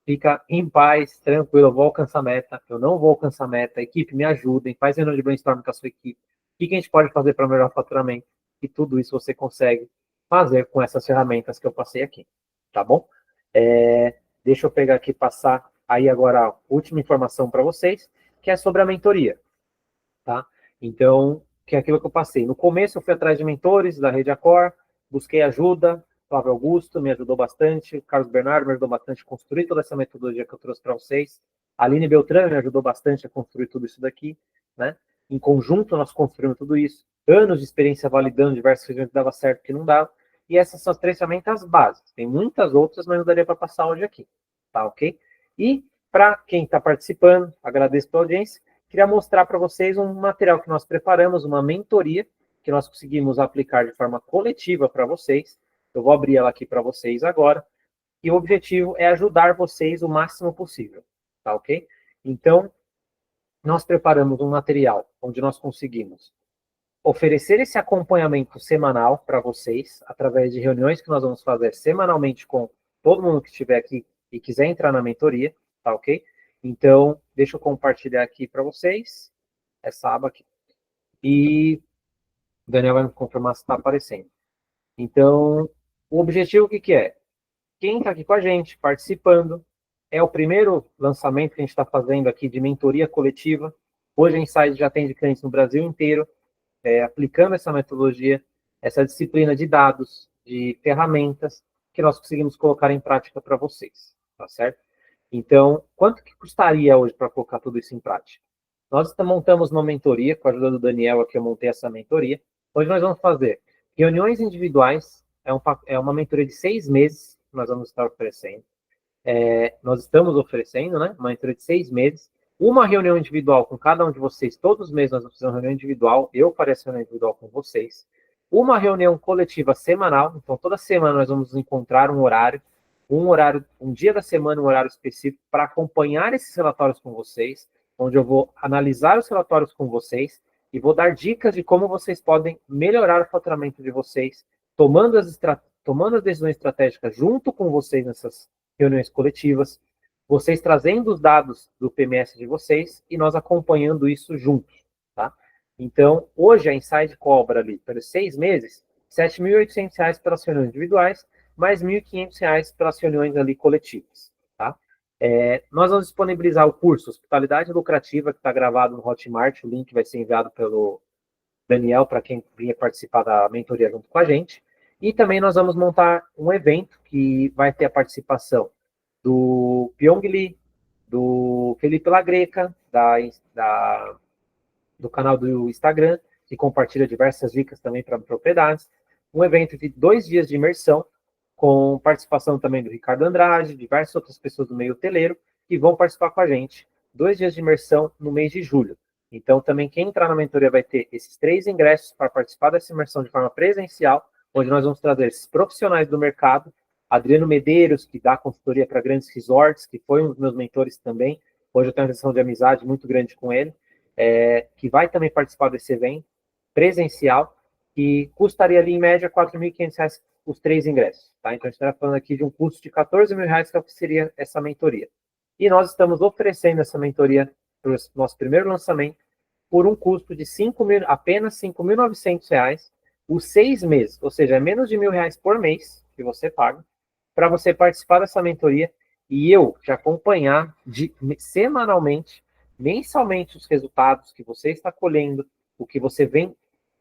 fica em paz, tranquilo, eu vou alcançar a meta, eu não vou alcançar a meta, equipe, me ajudem, faz reunião de brainstorming com a sua equipe, o que a gente pode fazer para melhorar o faturamento, e tudo isso você consegue fazer com essas ferramentas que eu passei aqui, tá bom? Deixa eu pegar aqui e passar aí agora a última informação para vocês, que é sobre a mentoria, tá? Então, que é aquilo que eu passei. No começo eu fui atrás de mentores da Rede Accor, busquei ajuda, Flávio Augusto me ajudou bastante, Carlos Bernardo me ajudou bastante a construir toda essa metodologia que eu trouxe para vocês, a Aline Beltrame me ajudou bastante a construir tudo isso daqui, né? Em conjunto nós construímos tudo isso, anos de experiência validando diversas regiões que dava certo e que não dava, e essas são as 3 ferramentas básicas. Tem muitas outras, mas não daria para passar hoje aqui, tá ok? E para quem está participando, agradeço pela audiência, queria mostrar para vocês um material que nós preparamos, uma mentoria, que nós conseguimos aplicar de forma coletiva para vocês. Eu vou abrir ela aqui para vocês agora. E o objetivo é ajudar vocês o máximo possível, tá ok? Então, nós preparamos um material onde nós conseguimos oferecer esse acompanhamento semanal para vocês, através de reuniões que nós vamos fazer semanalmente com todo mundo que estiver aqui e quiser entrar na mentoria, tá ok? Então, deixa eu compartilhar aqui para vocês essa aba aqui. E o Daniel vai me confirmar se está aparecendo. Então, o objetivo o que é? Quem está aqui com a gente, participando, é o primeiro lançamento que a gente está fazendo aqui de mentoria coletiva. Hoje a Insight já tem clientes no Brasil inteiro, aplicando essa metodologia, essa disciplina de dados, de ferramentas, que nós conseguimos colocar em prática para vocês, tá certo? Então, quanto que custaria hoje para colocar tudo isso em prática? Nós montamos uma mentoria, com a ajuda do Daniel aqui eu montei essa mentoria. Hoje nós vamos fazer reuniões individuais, é uma mentoria de 6 meses que nós vamos estar oferecendo. Nós estamos oferecendo, né, uma mentoria de 6 meses, uma reunião individual com cada um de vocês, todos os meses nós vamos fazer uma reunião individual, eu farei essa reunião individual com vocês, uma reunião coletiva semanal, então toda semana nós vamos encontrar um horário, um dia da semana, um horário específico para acompanhar esses relatórios com vocês, onde eu vou analisar os relatórios com vocês e vou dar dicas de como vocês podem melhorar o faturamento de vocês, tomando as decisões estratégicas junto com vocês nessas reuniões coletivas, vocês trazendo os dados do PMS de vocês e nós acompanhando isso juntos, tá? Então, hoje a Inside cobra ali, pelos 6 meses, R$ 7.800 pelas reuniões individuais, mais R$ 1.500 pelas reuniões ali coletivas, tá? Nós vamos disponibilizar o curso Hospitalidade Lucrativa, que está gravado no Hotmart, o link vai ser enviado pelo Daniel para quem vinha participar da mentoria junto com a gente, e também nós vamos montar um evento que vai ter a participação do Pyong Lee, do Felipe Lagreca, do canal do Instagram, que compartilha diversas dicas também para propriedades, um evento de 2 dias de imersão, com participação também do Ricardo Andrade, diversas outras pessoas do meio hoteleiro, que vão participar com a gente. 2 dias de imersão no mês de julho. Então, também quem entrar na mentoria vai ter esses 3 ingressos para participar dessa imersão de forma presencial, onde nós vamos trazer esses profissionais do mercado, Adriano Medeiros, que dá consultoria para grandes resorts, que foi um dos meus mentores também, hoje eu tenho uma relação de amizade muito grande com ele, que vai também participar desse evento presencial, que custaria ali em média R$ 4.500 os 3 ingressos, tá? Então a gente está falando aqui de um custo de R$ 14 mil, que é o que seria essa mentoria. E nós estamos oferecendo essa mentoria para o nosso primeiro lançamento por um custo de apenas R$ 5.900, os 6 meses, ou seja, é menos de R$ 1.000 por mês que você paga, para você participar dessa mentoria e eu te acompanhar semanalmente, mensalmente, os resultados que você está colhendo, o que você vem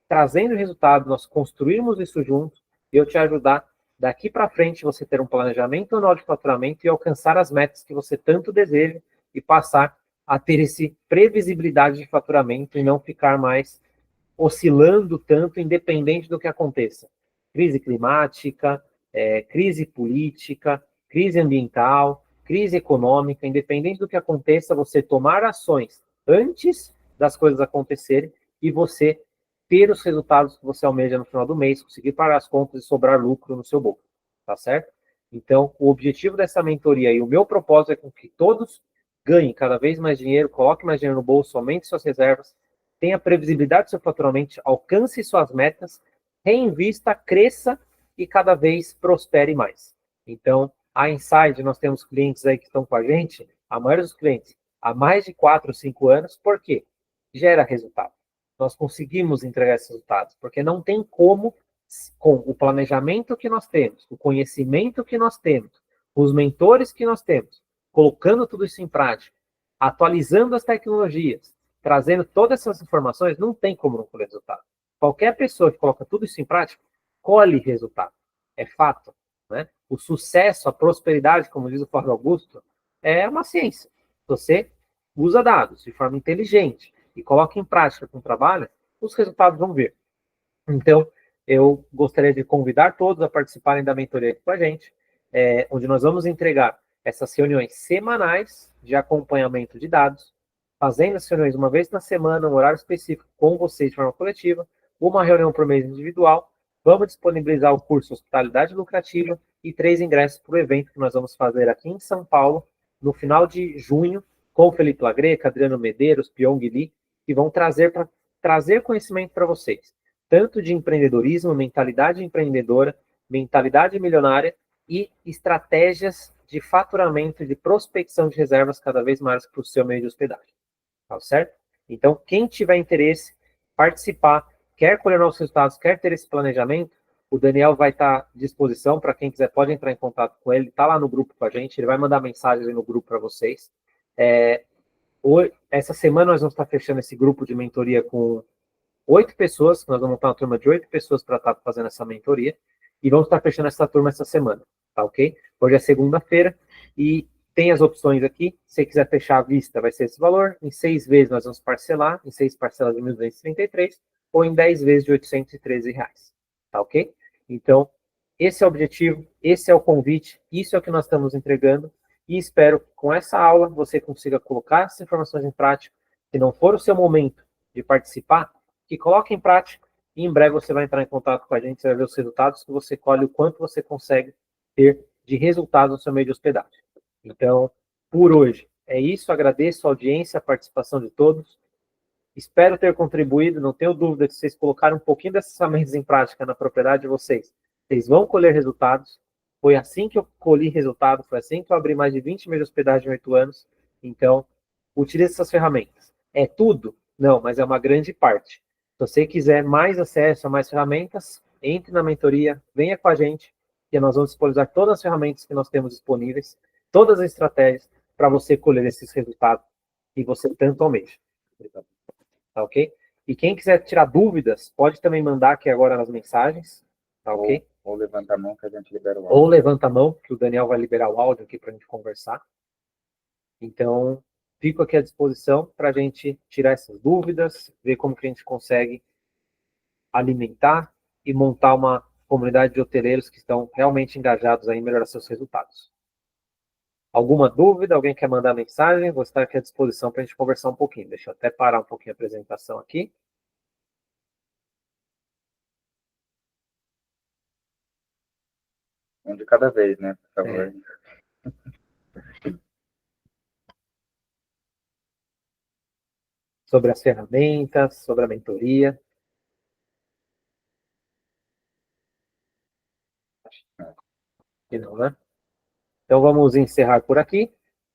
trazendo resultado, nós construirmos isso juntos e eu te ajudar daqui para frente você ter um planejamento anual de faturamento e alcançar as metas que você tanto deseja e passar a ter esse previsibilidade de faturamento e não ficar mais oscilando tanto, independente do que aconteça. Crise climática, crise política, crise ambiental, crise econômica, independente do que aconteça, você tomar ações antes das coisas acontecerem e você ter os resultados que você almeja no final do mês, conseguir pagar as contas e sobrar lucro no seu bolso, tá certo? Então, o objetivo dessa mentoria e o meu propósito é com que todos ganhem cada vez mais dinheiro, coloquem mais dinheiro no bolso, aumente suas reservas, tenha previsibilidade do seu faturamento, alcance suas metas, reinvista, cresça e cada vez prospere mais. Então, a Inside, nós temos clientes aí que estão com a gente, a maioria dos clientes, há mais de 4 ou 5 anos, por quê? Gera resultado. Nós conseguimos entregar esses resultados, porque não tem como, com o planejamento que nós temos, o conhecimento que nós temos, os mentores que nós temos, colocando tudo isso em prática, atualizando as tecnologias, trazendo todas essas informações, não tem como não colher resultado. Qualquer pessoa que coloca tudo isso em prática, colhe resultado. É fato. Né? O sucesso, a prosperidade, como diz o Flávio Augusto, é uma ciência. Você usa dados de forma inteligente e coloca em prática com o trabalho, os resultados vão vir. Então, eu gostaria de convidar todos a participarem da mentoria com a gente, onde nós vamos entregar essas reuniões semanais de acompanhamento de dados, fazendo as reuniões uma vez na semana, um horário específico com vocês de forma coletiva, uma reunião por mês individual. Vamos disponibilizar o curso Hospitalidade Lucrativa e 3 ingressos para o evento que nós vamos fazer aqui em São Paulo, no final de junho, com o Felipe Lagreca, Adriano Medeiros, Pyong Lee, que vão trazer conhecimento para vocês, tanto de empreendedorismo, mentalidade empreendedora, mentalidade milionária e estratégias de faturamento e de prospecção de reservas cada vez mais para o seu meio de hospedagem. Tá certo? Então, quem tiver interesse, participar, quer colher novos resultados, quer ter esse planejamento, o Daniel vai estar à disposição para quem quiser, pode entrar em contato com ele, está lá no grupo com a gente, ele vai mandar mensagem no grupo para vocês. Essa semana nós vamos estar fechando esse grupo de mentoria com 8 pessoas, nós vamos montar uma turma de 8 pessoas para estar fazendo essa mentoria, e vamos estar fechando essa turma essa semana, tá ok? Hoje é segunda-feira, e tem as opções aqui, se você quiser fechar à vista, vai ser esse valor, em 6 vezes nós vamos parcelar, em 6 parcelas de 1.233, ou em 10 vezes de R$ 813, tá ok? Então, esse é o objetivo, esse é o convite, isso é o que nós estamos entregando, e espero que com essa aula você consiga colocar essas informações em prática. Se não for o seu momento de participar, que coloque em prática, e em breve você vai entrar em contato com a gente, você vai ver os resultados que você colhe, o quanto você consegue ter de resultados no seu meio de hospedagem. Então, por hoje, é isso. Agradeço a audiência, a participação de todos. Espero ter contribuído. Não tenho dúvida que vocês colocaram um pouquinho dessas ferramentas em prática na propriedade de vocês. Vocês vão colher resultados. Foi assim que eu colhi resultado, foi assim que eu abri mais de 20 meios de hospedagem em 8 anos. Então, utilize essas ferramentas. É tudo? Não, mas é uma grande parte. Se você quiser mais acesso a mais ferramentas, entre na mentoria, venha com a gente, que nós vamos disponibilizar todas as ferramentas que nós temos disponíveis, todas as estratégias para você colher esses resultados que você tanto almeja. Tá ok? E quem quiser tirar dúvidas, pode também mandar aqui agora nas mensagens, tá ok? Ou levanta a mão que a gente libera o áudio. Ou levanta a mão, que o Daniel vai liberar o áudio aqui para a gente conversar. Então, fico aqui à disposição para a gente tirar essas dúvidas, ver como que a gente consegue alimentar e montar uma comunidade de hoteleiros que estão realmente engajados em melhorar seus resultados. Alguma dúvida? Alguém quer mandar mensagem? Vou estar aqui à disposição para a gente conversar um pouquinho. Deixa eu até parar um pouquinho a apresentação aqui. Um de cada vez, né? Por favor. Sobre as ferramentas, sobre a mentoria. E não, né? Então vamos encerrar por aqui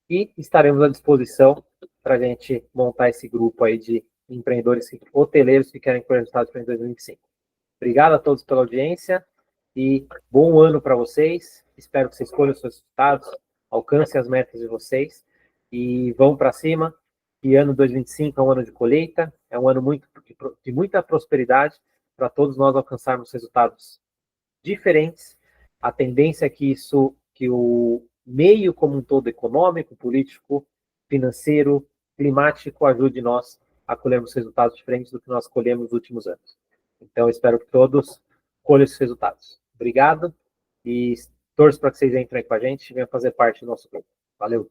e estaremos à disposição para a gente montar esse grupo aí de empreendedores hoteleiros que querem ter resultados para 2025. Obrigado a todos pela audiência e bom ano para vocês. Espero que vocês escolham os seus resultados, alcancem as metas de vocês e vão para cima. E ano 2025 é um ano de colheita, é um ano de muita prosperidade para todos nós alcançarmos resultados diferentes. A tendência é que o meio como um todo econômico, político, financeiro, climático ajude nós a colhermos resultados diferentes do que nós colhemos nos últimos anos. Então, espero que todos colham esses resultados. Obrigado e torço para que vocês entrem com a gente e venham fazer parte do nosso grupo. Valeu!